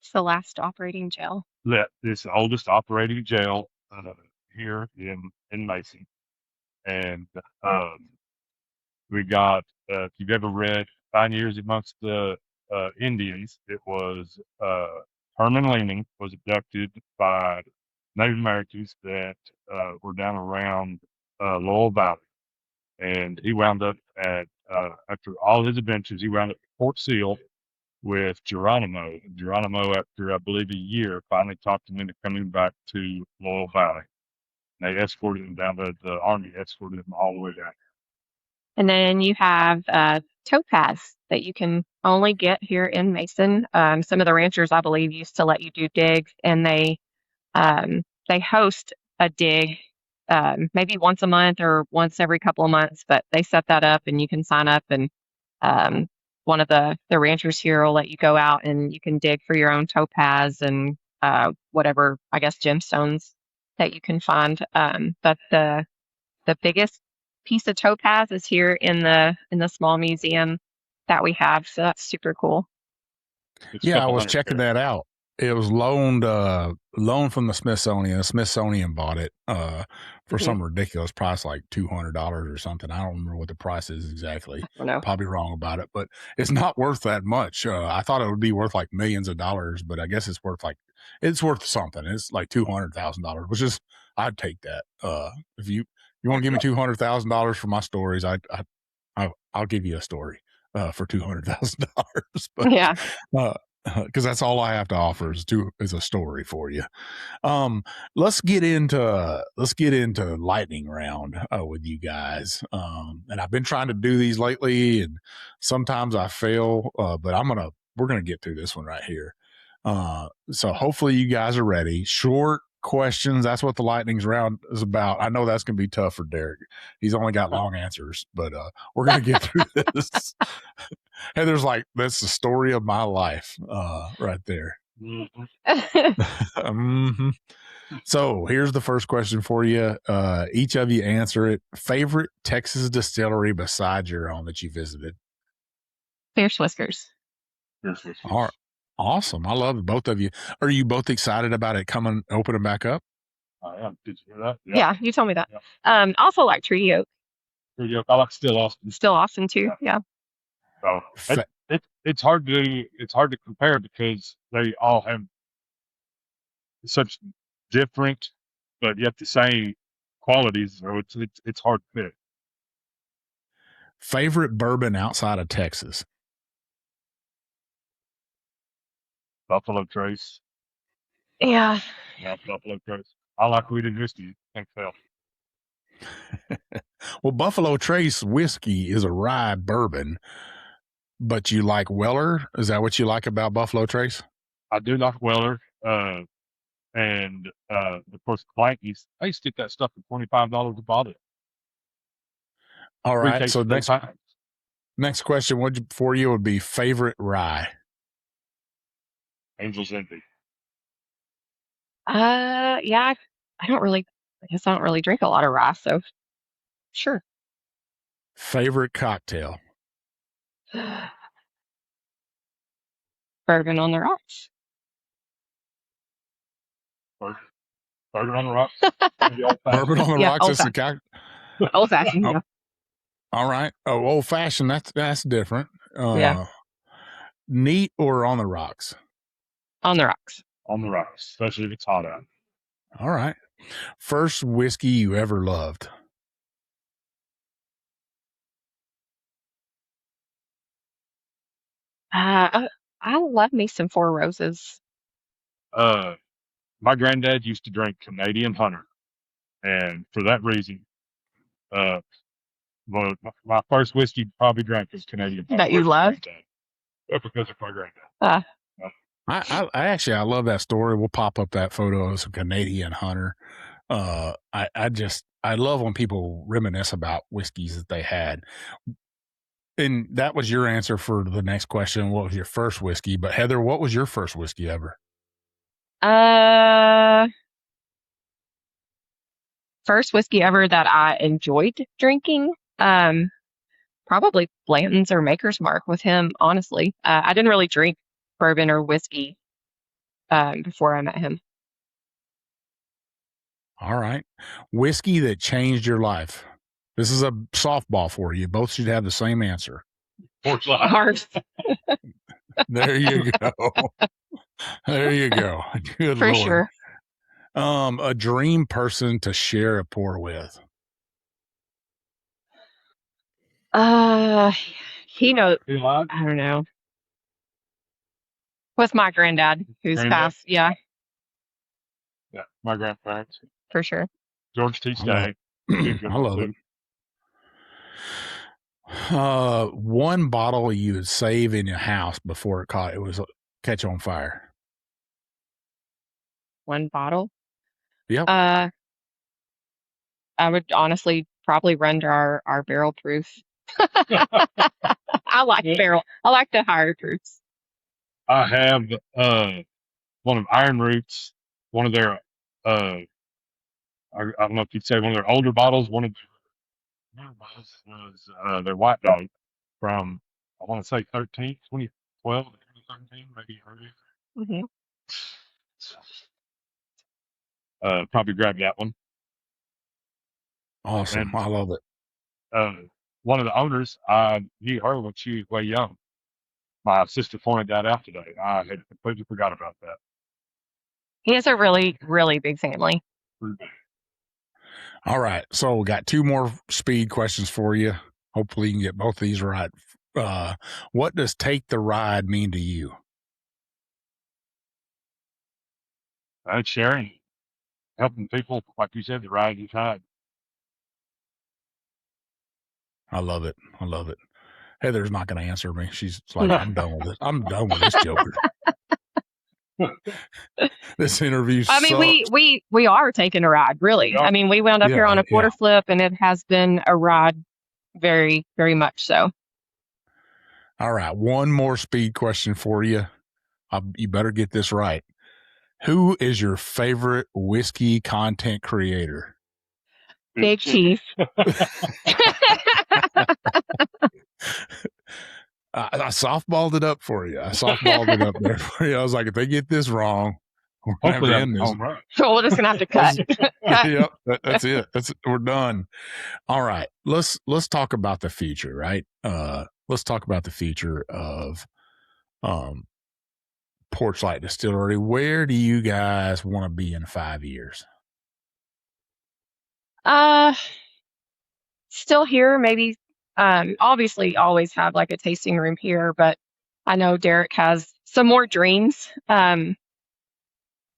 It's the last operating jail. This is the oldest operating jail here in Mason. And we got, if you've ever read 9 Years Amongst the Indians, it was Herman Leaning was abducted by Native Americans that were down around Laurel Valley. And he wound up after all his adventures, he wound up at Fort Sill with Geronimo. Geronimo, after I believe a year, finally talked him into coming back to Laurel Valley. And they escorted him down the army escorted him all the way down. And then you have topaz that you can only get here in Mason. Some of the ranchers, I believe, used to let you do digs, and they host a dig maybe once a month or once every couple of months, but they set that up and you can sign up, and one of the ranchers here will let you go out and you can dig for your own topaz and whatever, I guess, gemstones that you can find. But the biggest piece of topaz is here in the small museum that we have, so that's super cool. Yeah, I was checking that out. It was loaned from the Smithsonian. The Smithsonian bought it for some ridiculous price, like $200 or something. I don't remember what the price is exactly. I don't know. Probably wrong about it, but it's not worth that much. I thought it would be worth like millions of dollars, but I guess it's worth something. It's like $200,000, which is, I'd take that. If you want to give me $200,000 for my stories, I'll give you a story for $200,000. But Yeah. because that's all I have to offer is a story for you. Let's get into lightning round with you guys. And I've been trying to do these lately, and sometimes I fail. But we're gonna get through this one right here. So hopefully you guys are ready. Short questions. That's what the lightning's round is about. I know that's gonna be tough for Derek. He's only got long answers, but we're gonna get through this. Heather's like, that's the story of my life, right there. Mm-hmm. So here's the first question for you. Each of you answer it. Favorite Texas distillery besides your own that you visited? Fierce Whiskers. All right. Awesome. I love both of you. Are you both excited about it opening back up? I am. Did you hear that? Yeah, you told me that. Yeah. Also like Treaty Oak. Treaty Oak. I like Still Austin. Still Austin too. Yeah. So it's hard to compare because they all have such different, but yet the same qualities. So it's hard to pick. Favorite bourbon outside of Texas? Buffalo Trace. Yeah, Not Buffalo Trace. I like wheated whiskey. Can't tell. Well, Buffalo Trace whiskey is a rye bourbon, but you like Weller? Is that what you like about Buffalo Trace? I do like Weller. And of course, Clankies. I used to get that stuff for $25 a bottle. All Three right. cases So at a time. next question for you would be favorite rye. Angel's Envy. Yeah, I guess I don't really drink a lot of rye, so sure. Favorite cocktail. Bourbon on the rocks. Burger on the rocks. Bourbon on the Yeah, rocks is the cocktail. Old fashioned, Oh, yeah. all right. Oh, old fashioned. That's different. Yeah. Neat or on the rocks? On the rocks. On the rocks, especially if it's hot out. All right. First whiskey you ever loved. I love me some Four Roses. My granddad used to drink Canadian Hunter, and for that reason, well, my first whiskey probably drank was Canadian Hunter. That you loved? Because of my granddad. I love that story. We'll pop up that photo of some Canadian Hunter. I love when people reminisce about whiskeys that they had. And that was your answer for the next question. What was your first whiskey? But Heather, what was your first whiskey ever? First whiskey ever that I enjoyed drinking. Probably Blanton's or Maker's Mark with him, honestly. I didn't really drink bourbon or whiskey before I met him. All right. Whiskey that changed your life. This is a softball for you. Both should have the same answer. Porchlight. There you go. There you go. Good For Lord. sure. A dream person to share a pour with. He knows. He lied? I don't know. With my granddad, who's passed. Yeah, Yeah, my grandparents. for sure. George T. Stagg. I love it. One bottle you would save in your house before it was catch on fire. One bottle. Yep. I would honestly probably run to our barrel proof. I like barrel. I like the higher proofs. I have one of Iron Roots, one of their I don't know if you'd say one of their older bottles. One of their bottles was their White Dog from, I want to say 2012 to 2013, maybe earlier. Mm-hmm. Probably grab that one. Awesome. And I love it. one of the owners, I knew her when she was way young. My sister pointed that out today. I had completely forgot about that. He has a really, really big family. All right. So we got two more speed questions for you. Hopefully you can get both of these right. What does take the ride mean to you? Sharing, helping people, like you said, the rising tide. I love it. I love it. Heather's not going to answer me. She's like, I'm done with it. I'm done with this joker. This interview I mean, we are taking a ride, really. Yeah. I mean, we wound up here on a quarter flip, and it has been a ride, very, very much so. All right. One more speed question for you. You better get this right. Who is your favorite whiskey content creator? Big Chief. I softballed it up for you. I softballed it up there for you. I was like, if they get this wrong, we're Hopefully gonna end this. right. So we're just gonna have to cut. Yep, that's it. We're done. All right, let's talk about the future, right? Let's talk about the future of Porchlight Distillery. Where do you guys want to be in 5 years? Still here, maybe. Obviously, always have like a tasting room here, but I know Derek has some more dreams.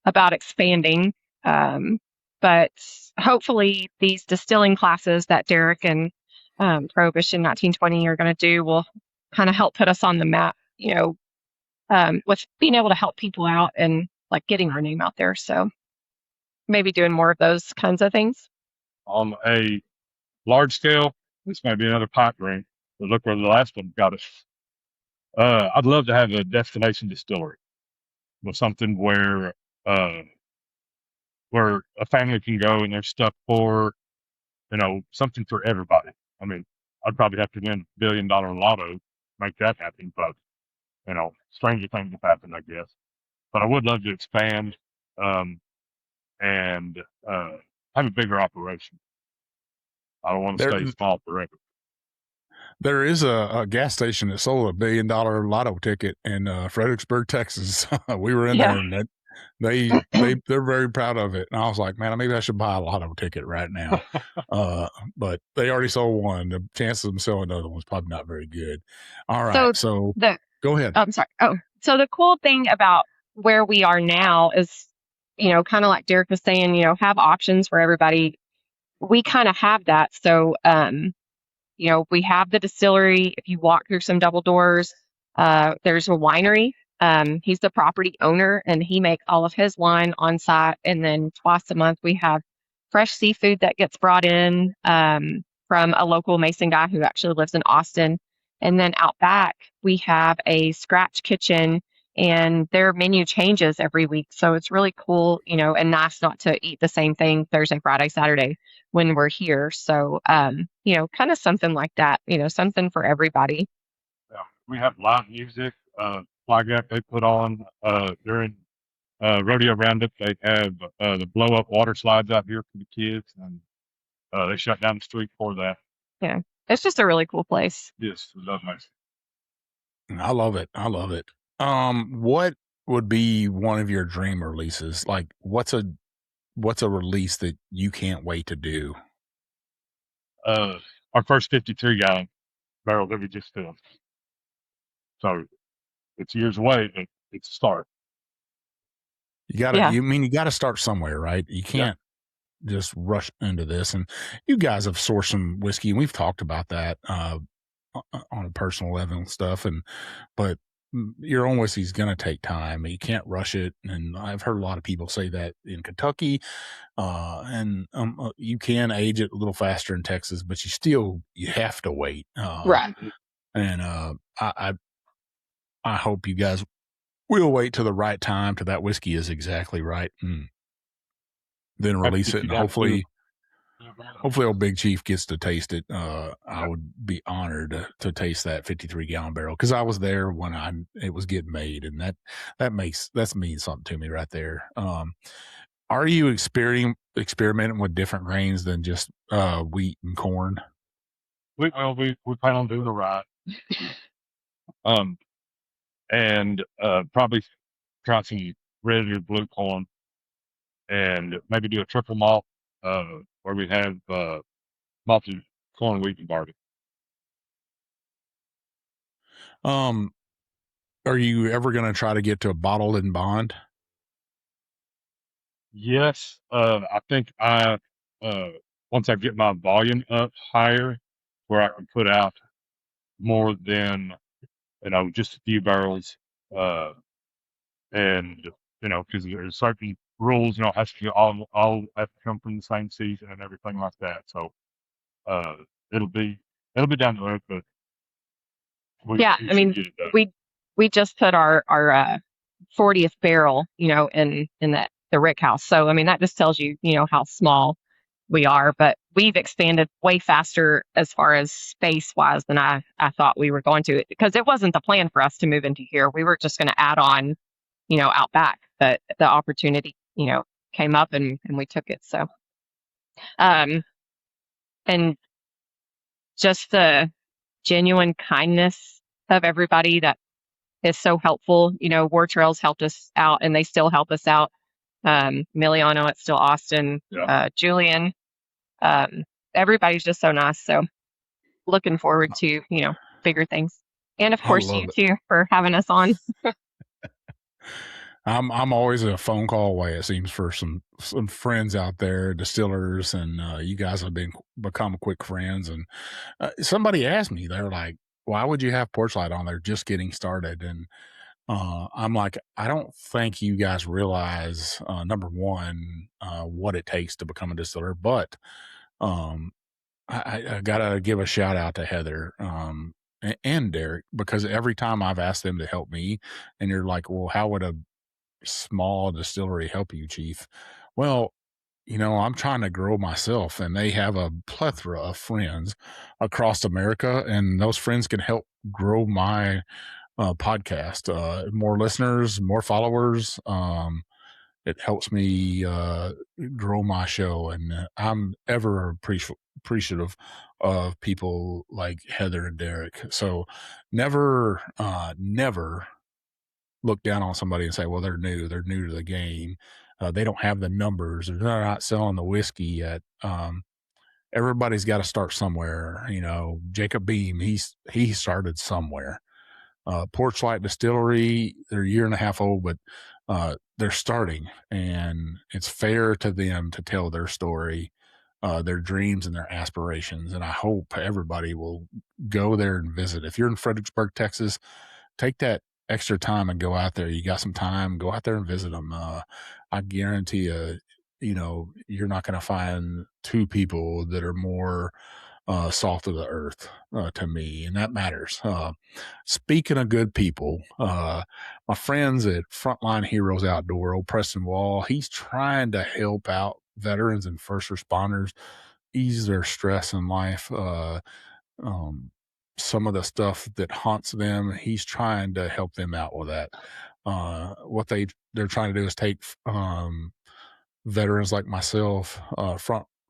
about expanding. But hopefully these distilling classes that Derek and Prohibition 1920 are going to do will kind of help put us on the map, with being able to help people out and like getting our name out there. So maybe doing more of those kinds of things. On a large scale, this might be another pipe dream, but look where the last one got us. I'd love to have a destination distillery with something where a family can go and there's stuff for, something for everybody. I mean, I'd probably have to win $1 billion lotto to make that happen, but stranger things have happened, I guess. But I would love to expand and have a bigger operation. I don't want to stay small forever. There is a gas station that sold $1 billion lotto ticket in Fredericksburg, Texas. We were in there, and they're very proud of it. And I was like, man, maybe I should buy a lotto ticket right now. But they already sold one. The chances of them selling another one's probably not very good. All right, so go ahead. I'm sorry. Oh, so the cool thing about where we are now is, kind of like Derek was saying, have options for everybody. We kind of have that. So, we have the distillery. If you walk through some double doors, there's a winery. He's the property owner, and he makes all of his wine on site. And then twice a month, we have fresh seafood that gets brought in from a local Mason guy who actually lives in Austin. And then out back, we have a scratch kitchen, and their menu changes every week. So it's really cool, and nice not to eat the same thing Thursday, Friday, Saturday when we're here. So, kind of something like that, something for everybody. Yeah, we have live music, flag act they put on during rodeo roundup. They have the blow up water slides out here for the kids, and they shut down the street for that. Yeah, it's just a really cool place. Yes, I love it. I love it. I love it. What would be one of your dream releases? Like, what's a release that you can't wait to do? Our first 53-gallon barrel that we just filled. So it's years away, but it's a start. You gotta start somewhere, right? You can't just rush into this. And you guys have sourced some whiskey, and we've talked about that on a personal level and stuff. But your own whiskey is going to take time. You can't rush it. And I've heard a lot of people say that in Kentucky, and you can age it a little faster in Texas, but you have to wait. Right. And I hope you guys will wait till the right time till that whiskey is exactly right, and then release it. And hopefully old Big Chief gets to taste it. I would be honored to taste that 53-gallon barrel, because I was there when it was getting made, and that means something to me right there. Are you experimenting with different grains than just wheat and corn? We plan on doing the rye, and probably try some red or blue corn, and maybe do a triple malt where we have malted corn, wheat, and barley. Are you ever going to try to get to a bottled and bond? Yes, I think once I get my volume up higher, where I can put out more than just a few barrels, and because there's certain rules, it has to all have to come from the same season and everything like that. So it'll be down the road, but we just put our 40th barrel, in the Rick House. So I mean, that just tells you, how small we are. But we've expanded way faster as far as space wise than I thought we were going to, because it wasn't the plan for us to move into here. We were just going to add on, out back, but the opportunity, came up and we took it. So, and just the genuine kindness of everybody that is so helpful. War Trails helped us out, and they still help us out. Miliano, it's still Austin, Julian, everybody's just so nice. So looking forward to, bigger things. And of course you too for having us on. I'm always a phone call away, it seems, for some friends out there, distillers, and you guys have become quick friends. And somebody asked me, they're like, "Why would you have Porchlight on there just getting started?" And I'm like, I don't think you guys realize, number one, what it takes to become a distiller, but um, I gotta give a shout out to Heather and Derek, because every time I've asked them to help me, and you're like, "Well, how would a small distillery help you, Chief?" Well, I'm trying to grow myself, and they have a plethora of friends across America, and those friends can help grow my podcast. More listeners, more followers. It helps me grow my show, and I'm ever appreciative of people like Heather and Derek. So never look down on somebody and say, well, they're new to the game. They don't have the numbers, or they're not selling the whiskey yet. Everybody's got to start somewhere. Jacob Beam, he started somewhere. Porchlight Distillery, they're a year and a half old, but they're starting, and it's fair to them to tell their story, their dreams and their aspirations. And I hope everybody will go there and visit. If you're in Fredericksburg, Texas, take that extra time and go out there. You got some time, go out there and visit them. I guarantee you're not going to find two people that are more salt of the earth to me, and that matters. Speaking of good people, my friends at Frontline Heroes Outdoor, old Preston Wall, he's trying to help out veterans and first responders, ease their stress in life. Some of the stuff that haunts them, he's trying to help them out with that. What they're trying to do is take veterans like myself,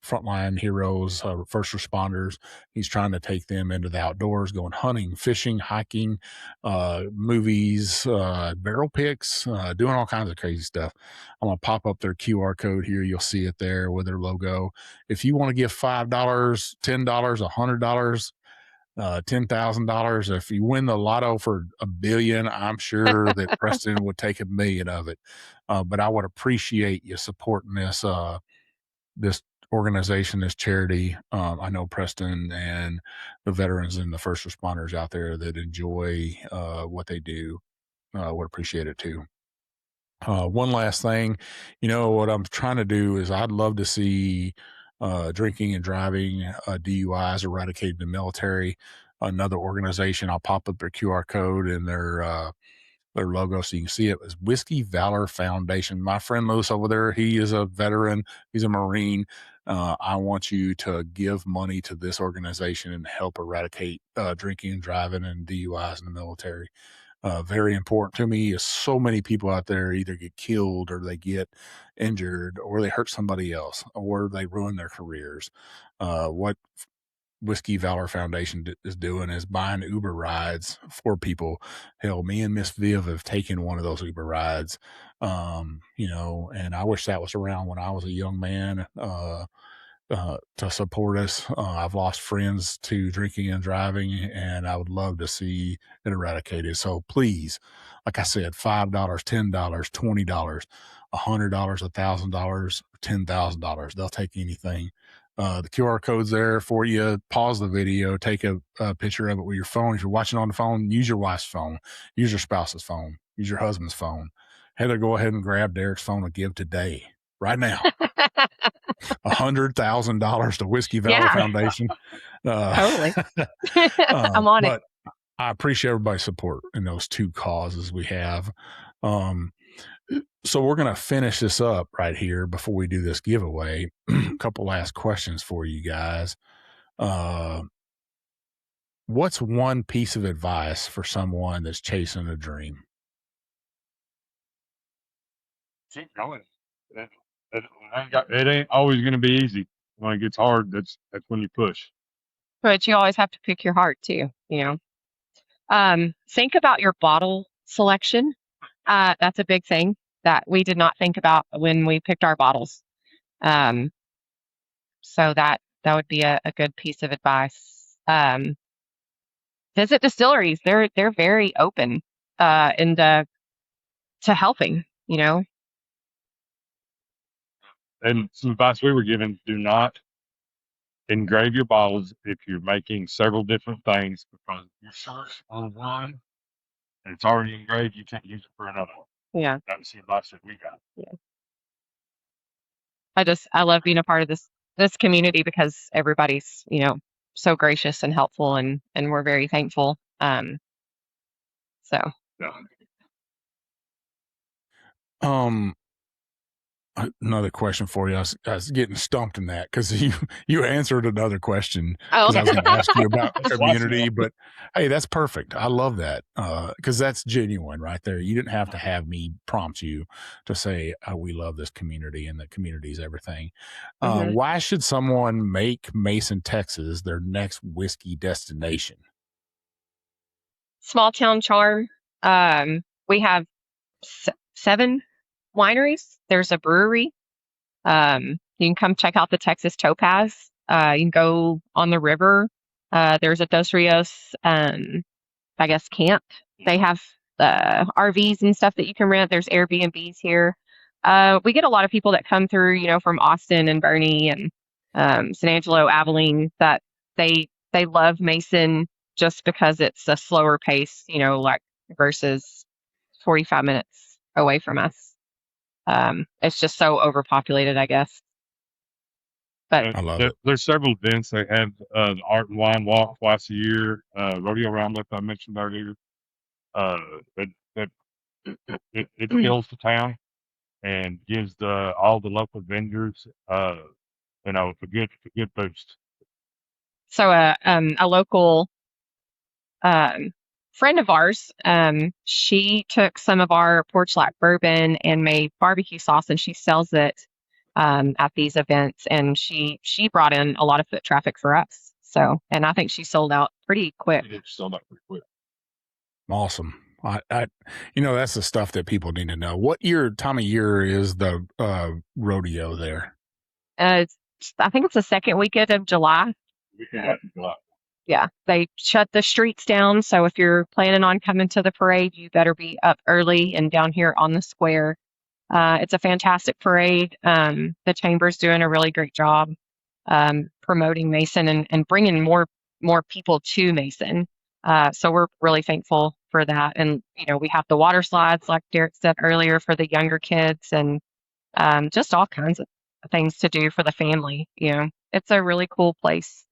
frontline heroes, first responders. He's trying to take them into the outdoors, going hunting, fishing, hiking, movies, barrel picks, doing all kinds of crazy stuff. I'm going to pop up their QR code here. You'll see it there with their logo. If you want to give $5, $10, $100, $10,000. If you win the lotto for $1 billion, I'm sure that Preston would take $1 million of it. But I would appreciate you supporting this organization, this charity. I know Preston and the veterans and the first responders out there that enjoy what they do would appreciate it too. One last thing, what I'm trying to do is I'd love to see drinking and driving, DUIs eradicated in the military. Another organization, I'll pop up their QR code and their logo so you can see it, is Whiskey Valor Foundation. My friend Lewis over there, he is a veteran. He's a Marine. I want you to give money to this organization and help eradicate drinking and driving and DUIs in the military. Very important to me. Is so many people out there either get killed or they get injured or they hurt somebody else or they ruin their careers. What Whiskey Valor Foundation is doing is buying Uber rides for people. Hell, me and Miss Viv have taken one of those Uber rides, and I wish that was around when I was a young man, to support us. I've lost friends to drinking and driving, and I would love to see it eradicated. So please, like I said, $5, $10, $20, $100, $1,000, $10,000. They'll take anything. The QR code's there for you. Pause the video, take a picture of it with your phone. If you're watching on the phone, use your wife's phone, use your spouse's phone, use your husband's phone. Heather, go ahead and grab Derek's phone and give today, right now, $100,000 to Whiskey Valor Foundation. Totally. I'm on it. I appreciate everybody's support in those two causes we have. So we're going to finish this up right here before we do this giveaway. A couple last questions for you guys. What's one piece of advice for someone that's chasing a dream? Keep going. It ain't always going to be easy. When it gets hard, that's when you push. But you always have to pick your heart too, Think about your bottle selection. That's a big thing that we did not think about when we picked our bottles. So that would be a good piece of advice. Visit distilleries. They're very open to helping. you know? And some advice we were given: do not engrave your bottles if you're making several different things, because if you're short on one and it's already engraved, you can't use it for another one. Yeah. That's the advice that we got. I love being a part of this community because everybody's, so gracious and helpful, and we're very thankful. So Yeah. Another question for you. I was getting stumped in that because you answered another question oh, because I was going to ask you about That's community, awesome. but hey, that's perfect. I love that because that's genuine right there. You didn't have to have me prompt you to say we love this community and the community is everything. Mhm. Why should someone make Mason, Texas their next whiskey destination? Small town charm. We have 7 wineries. There's a brewery. You can come check out the Texas Topaz. You can go on the river. There's a Dos Rios, I guess, camp. They have RVs and stuff that you can rent. There's Airbnbs here. We get a lot of people that come through, from Austin and Bernie and San Angelo, Abilene, that they love Mason just because it's a slower pace, like versus 45 minutes away from us. It's just so overpopulated, I guess. But I love it. There's several events. They have the Art and Wine Walk twice a year, rodeo roundup I mentioned earlier. It fills the town and gives all the local vendors a good boost. so a local friend of ours, she took some of our Porchlight bourbon and made barbecue sauce, and she sells it at these events. And she brought in a lot of foot traffic for us. So, and I think she sold out pretty quick. It sold out pretty quick. Awesome. I that's the stuff that people need to know. What time of year is the rodeo there? I think it's the second weekend of July. We can have to go out. Yeah, they shut the streets down. So if you're planning on coming to the parade, you better be up early and down here on the square. It's a fantastic parade. The chamber's doing a really great job promoting Mason and bringing more people to Mason. So we're really thankful for that. And, we have the water slides, like Derek said earlier, for the younger kids, and just all kinds of things to do for the family. It's a really cool place.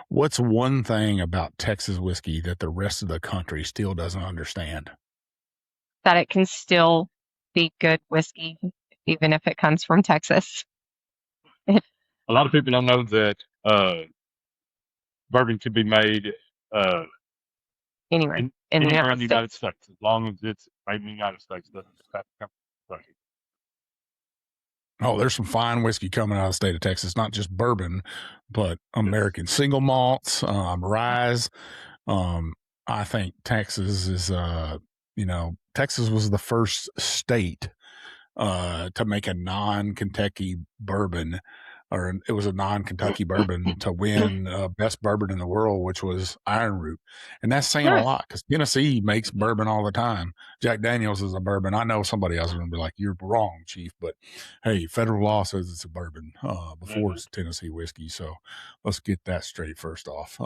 What's one thing about Texas whiskey that the rest of the country still doesn't understand? That it can still be good whiskey, even if it comes from Texas. A lot of people don't know that bourbon can be made Anywhere in the anywhere in the United United States. States, as long as it's made in the United States. It doesn't have to come from Kentucky. Oh, there's some fine whiskey coming out of the state of Texas, not just bourbon, but American single malts, rye. I think Texas is, Texas was the first state to make a non-Kentucky bourbon, or it was a non-Kentucky bourbon to win best bourbon in the world, which was Iron Root. And that's saying a Nice. lot because Tennessee makes bourbon all the time. Jack Daniels is a bourbon. I know somebody else is going to be like, you're wrong, Chief, but hey, federal law says it's a bourbon before it's Tennessee whiskey. So let's get that straight first off.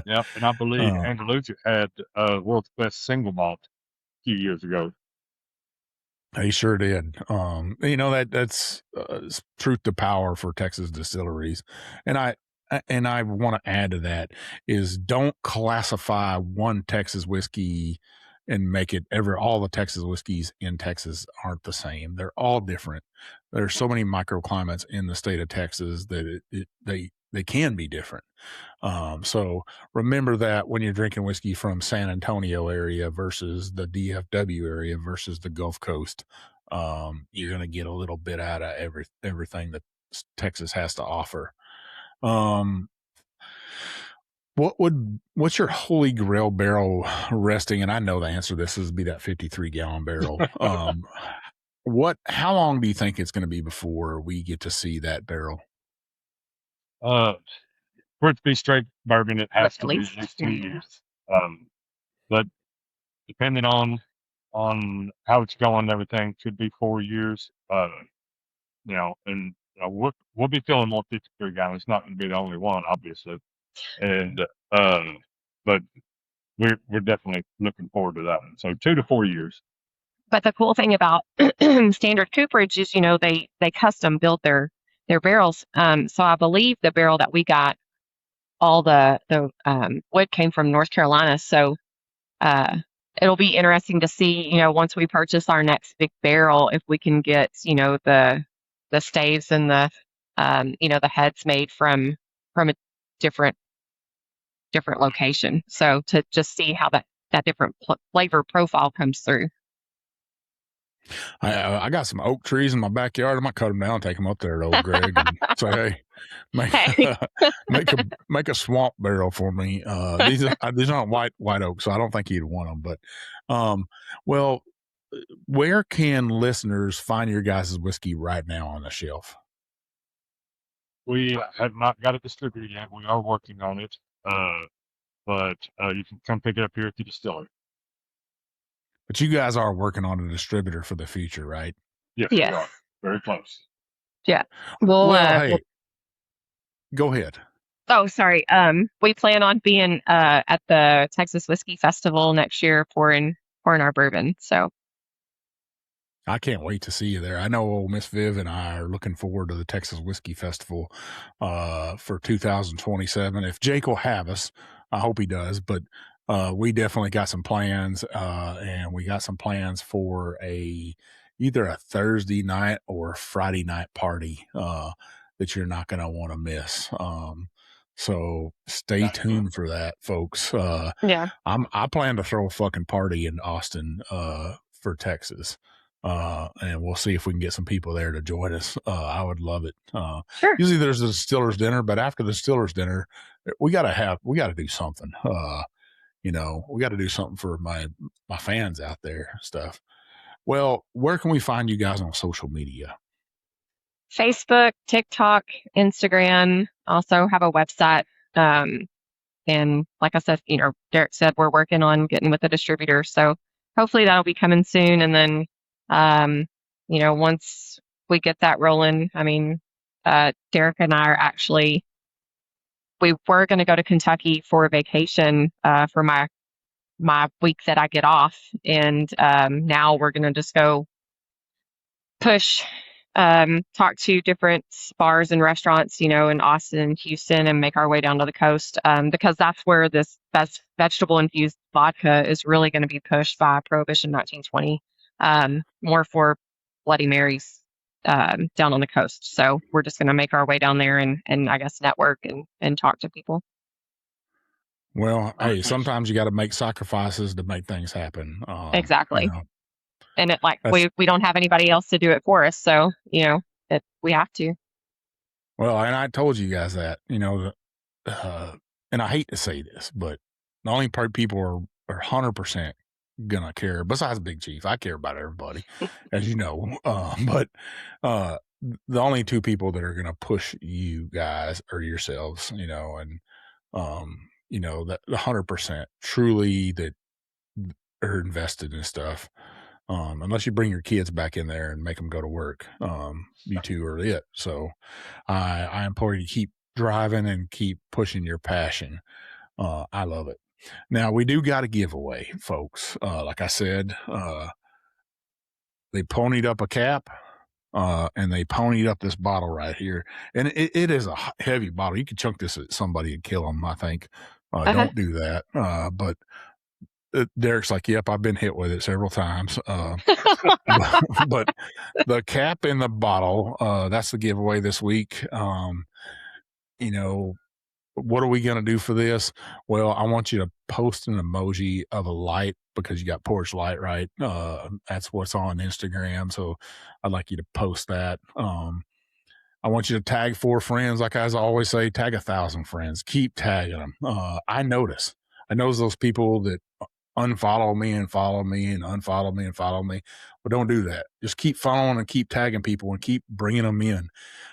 Yep, and I believe Andalusia had world's best single malt a few years ago. He sure did. That's truth to power for Texas distilleries. And I want to add to that is don't classify one Texas whiskey and make it all the Texas whiskeys in Texas aren't the same. They're all different. There's so many microclimates in the state of Texas that they can be different. So remember that when you're drinking whiskey from San Antonio area versus the DFW area versus the Gulf Coast, you're going to get a little bit out of everything that Texas has to offer. What's your holy grail barrel resting? And I know the answer to this is be that 53 gallon barrel. How long do you think it's going to be before we get to see that barrel? For it to be straight bourbon, it has to be at least 2 years. But depending on on how it's going and everything. Could be 4 years. And we'll be filling more 53 gallons. It's not going to be the only one, obviously. And but we're definitely looking forward to that one. So 2 to 4 years. But the cool thing about Standard Cooperage is, they custom build their barrels. So I believe the barrel that we got, all the wood came from North Carolina. So it'll be interesting to see, once we purchase our next big barrel, if we can get, the staves and the heads made from a different location. So to just see how that different flavor profile comes through. I got some oak trees in my backyard. I might cut them down and take them up there to old Greg and say, hey, make a swamp barrel for me. These aren't white oak, so I don't think he'd want them. But, well, where can listeners find your guys' whiskey right now on the shelf? We have not got a distributor yet. We are working on it. But you can come pick it up here at the distillery. But you guys are working on a distributor for the future, right? Yes, Yes. we are. Very close. Yeah. Hey, go ahead. Oh, sorry. We plan on being at the Texas Whiskey Festival next year pouring our bourbon. So I can't wait to see you there. I know old Miss Viv and I are looking forward to the Texas Whiskey Festival for 2027. If Jake will have us, I hope he does. But we definitely got some plans, and we got some plans for either a Thursday night or a Friday night party that you're not going to want to miss. So stay tuned for that, folks. yeah, I plan to throw a fucking party in Austin for Texas. And we'll see if we can get some people there to join us. I would love it. sure. Usually there's a distiller's dinner, but after the distiller's dinner, we got to do something. We got to do something for my fans out there and stuff. Well, where can we find you guys on social media? Facebook, TikTok, Instagram. Also have a website. And like I said, Derek said, we're working on getting with a distributor. So hopefully that'll be coming soon. And then, once we get that rolling, Derek and I are we were going to go to Kentucky for a vacation for my week that I get off. And now we're going to just go push, talk to different bars and restaurants, in Austin and Houston, and make our way down to the coast, because that's where this vegetable-infused vodka is really going to be pushed by Prohibition 1920, more for Bloody Marys down on the coast. So we're just going to make our way down there and I guess network and talk to people. Well, hey, sometimes you got to make sacrifices to make things happen. Exactly. And we don't have anybody else to do it for us. So, we have to. Well, and I told you guys that, and I hate to say this, but the only people are 100% going to care, besides Big Chief. I care about everybody, as you know. But the only two people that are going to push you guys are yourselves, and, that 100% truly that are invested in stuff. Unless you bring your kids back in there and make them go to work, you two are it. So I implore you to keep driving and keep pushing your passion. I love it. Now, we do got a giveaway, folks. Like I said, they ponied up a cap, and they ponied up this bottle right here. And it is a heavy bottle. You could chunk this at somebody and kill them, I think. Don't do that. But Derek's like, yep, I've been hit with it several times. But the cap in the bottle, that's the giveaway this week. What are we going to do for this? Well, I want you to post an emoji of a light because you got Porchlight, right? That's what's on Instagram. So I'd like you to post that. I want you to tag 4 friends. Like I always say, tag 1,000 friends. Keep tagging them. I notice those people that unfollow me and follow me and unfollow me and follow me. But don't do that. Just keep following and keep tagging people and keep bringing them in.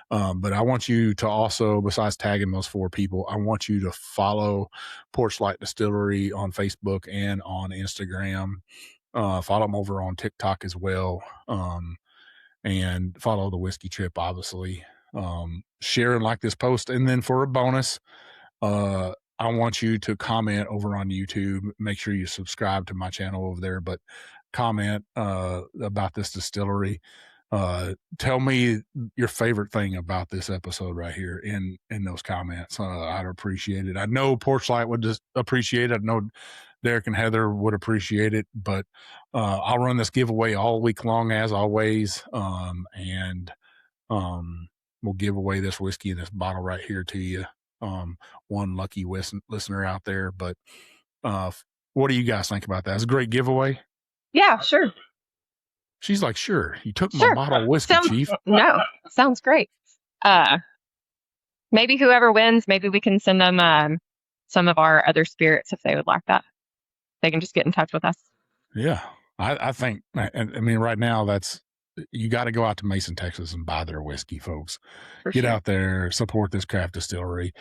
But I want you to also, besides tagging those 4 people, I want you to follow Porchlight Distillery on Facebook and on Instagram. Follow them over on TikTok as well. And follow the Whiskey Trip, obviously. Share and like this post. And then for a bonus, I want you to comment over on YouTube. Make sure you subscribe to my channel over there, but comment about this distillery. Tell me your favorite thing about this episode right here in those comments. I'd appreciate it. I know Porchlight would just appreciate it. I know Derek and Heather would appreciate it, but I'll run this giveaway all week long as always. And we'll give away this whiskey in this bottle right here to you. One lucky listener out there. But what do you guys think about that? It's a great giveaway. Yeah, sure. She's like, sure. You took Sure. my bottle of whiskey, Chief. No, sounds great. Maybe whoever wins, maybe we can send them some of our other spirits if they would like that. They can just get in touch with us. Yeah, I think. I mean, right now you got to go out to Mason, Texas, and buy their whiskey, folks. For Get sure. out there, support this craft distillery.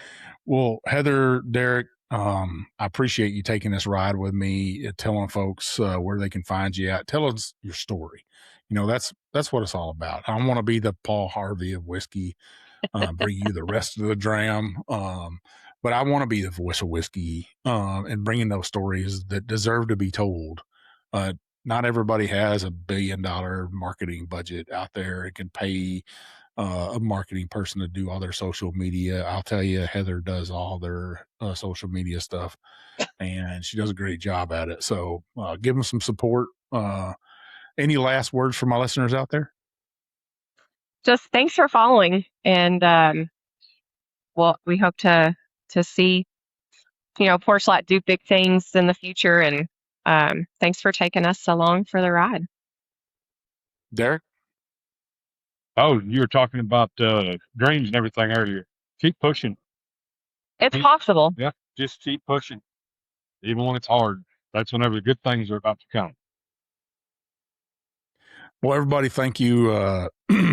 Well, Heather, Derek, I appreciate you taking this ride with me, telling folks where they can find you at. Tell us your story. That's what it's all about. I want to be the Paul Harvey of whiskey, bring you the rest of the dram. But I want to be the voice of whiskey and bringing those stories that deserve to be told. Not everybody has $1 billion marketing budget out there and can pay a marketing person to do all their social media. I'll tell you, Heather does all their social media stuff, and she does a great job at it. So give them some support. Any last words for my listeners out there? Just thanks for following, and well, we hope to see Porchlight do big things in the future, and thanks for taking us along for the ride. Derek? Oh, you were talking about dreams and everything earlier. Keep pushing. It's possible. Yeah, just keep pushing. Even when it's hard. That's whenever the good things are about to come. Well, everybody, thank you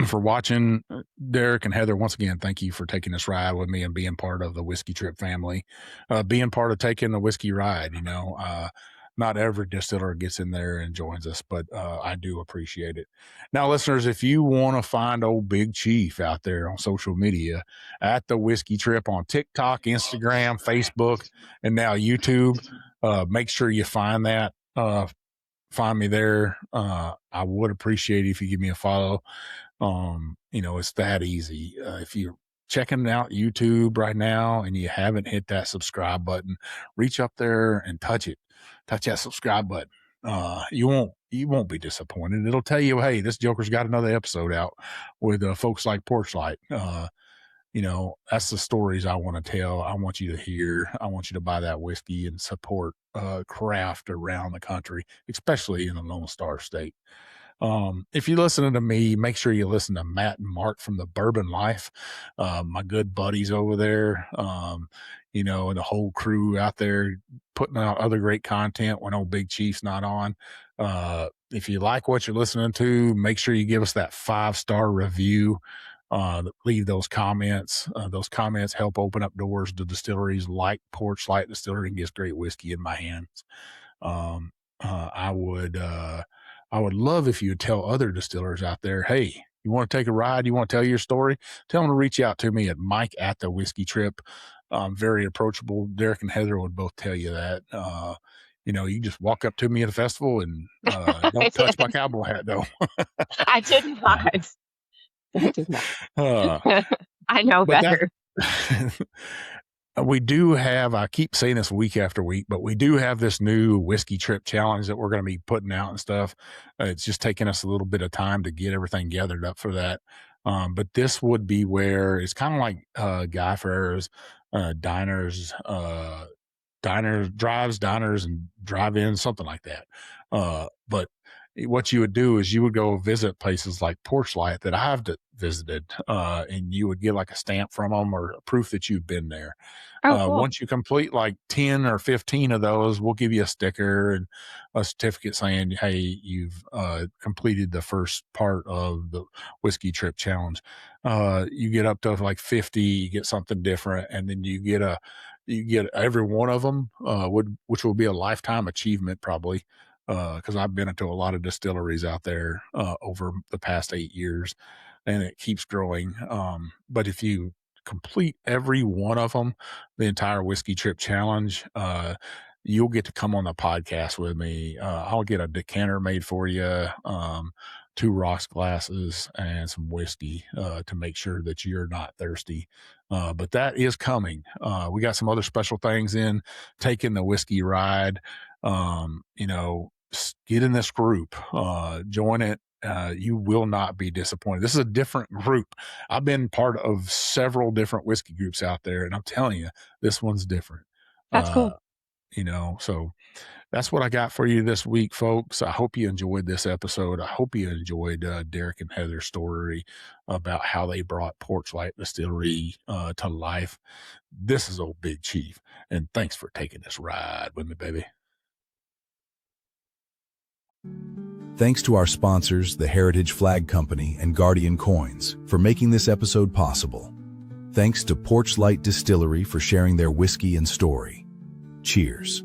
for watching. Derek and Heather, once again, thank you for taking this ride with me and being part of the Whiskey Trip family, being part of taking the whiskey ride. Not every distiller gets in there and joins us, but I do appreciate it. Now, listeners, if you want to find old Big Chief out there on social media at the Whiskey Trip on TikTok, Instagram, Facebook, and now YouTube, make sure you find that. Find me there. I would appreciate it if you give me a follow. It's that easy. If you're checking out YouTube right now and you haven't hit that subscribe button, reach up there and touch that subscribe button. You won't be disappointed. It'll tell you, hey, this Joker's got another episode out with folks like Porchlight. That's the stories I want to tell. I want you to hear. I want you to buy that whiskey and support craft around the country, especially in the Lone Star State. If you're listening to me, make sure you listen to Matt and Mark from the Bourbon Life, my good buddies over there, and the whole crew out there putting out other great content when old Big Chief's not on. If you like what you're listening to, make sure you give us that 5-star review. Leave those comments. Those comments help open up doors to distilleries like Porchlight Distillery and gets great whiskey in my hands. I would love if you would tell other distillers out there, hey, you want to take a ride? You want to tell your story? Tell them to reach out to me at Mike at the Whiskey Trip. I'm very approachable. Derek and Heather would both tell you that. You just walk up to me at a festival and don't touch my cowboy hat, though. I did not. I know better. We do have, I keep saying this week after week, but we do have this new Whiskey Trip challenge that we're going to be putting out and stuff. It's just taking us a little bit of time to get everything gathered up for that. But this would be where it's kind of like Guy Ferrer's diners, drives, diners, and drive-ins, something like that. But what you would do is you would go visit places like Porchlight that I've visited, and you would get like a stamp from them or proof that you've been there. Oh, cool. Once you complete like 10 or 15 of those, we'll give you a sticker and a certificate saying, hey, you've completed the first part of the Whiskey Trip challenge. You get up to like 50, you get something different, and then you get every one of them, which will be a lifetime achievement probably. because I've been into a lot of distilleries out there over the past 8 years, and it keeps growing. But if you complete every one of them, the entire Whiskey Trip Challenge, you'll get to come on the podcast with me. I'll get a decanter made for you, 2 rocks glasses, and some whiskey to make sure that you're not thirsty. But that is coming. We got some other special things in taking the whiskey ride. Get in this group, join it. You will not be disappointed. This is a different group. I've been part of several different whiskey groups out there, and I'm telling you, this one's different. That's cool. So that's what I got for you this week, folks. I hope you enjoyed this episode. I hope you enjoyed Derek and Heather's story about how they brought Porchlight Distillery to life. This is old Big Chief, and thanks for taking this ride with me, baby. Thanks to our sponsors, the Heritage Flag Company and Guardian Coins, for making this episode possible. Thanks to Porchlight Distillery for sharing their whiskey and story. Cheers.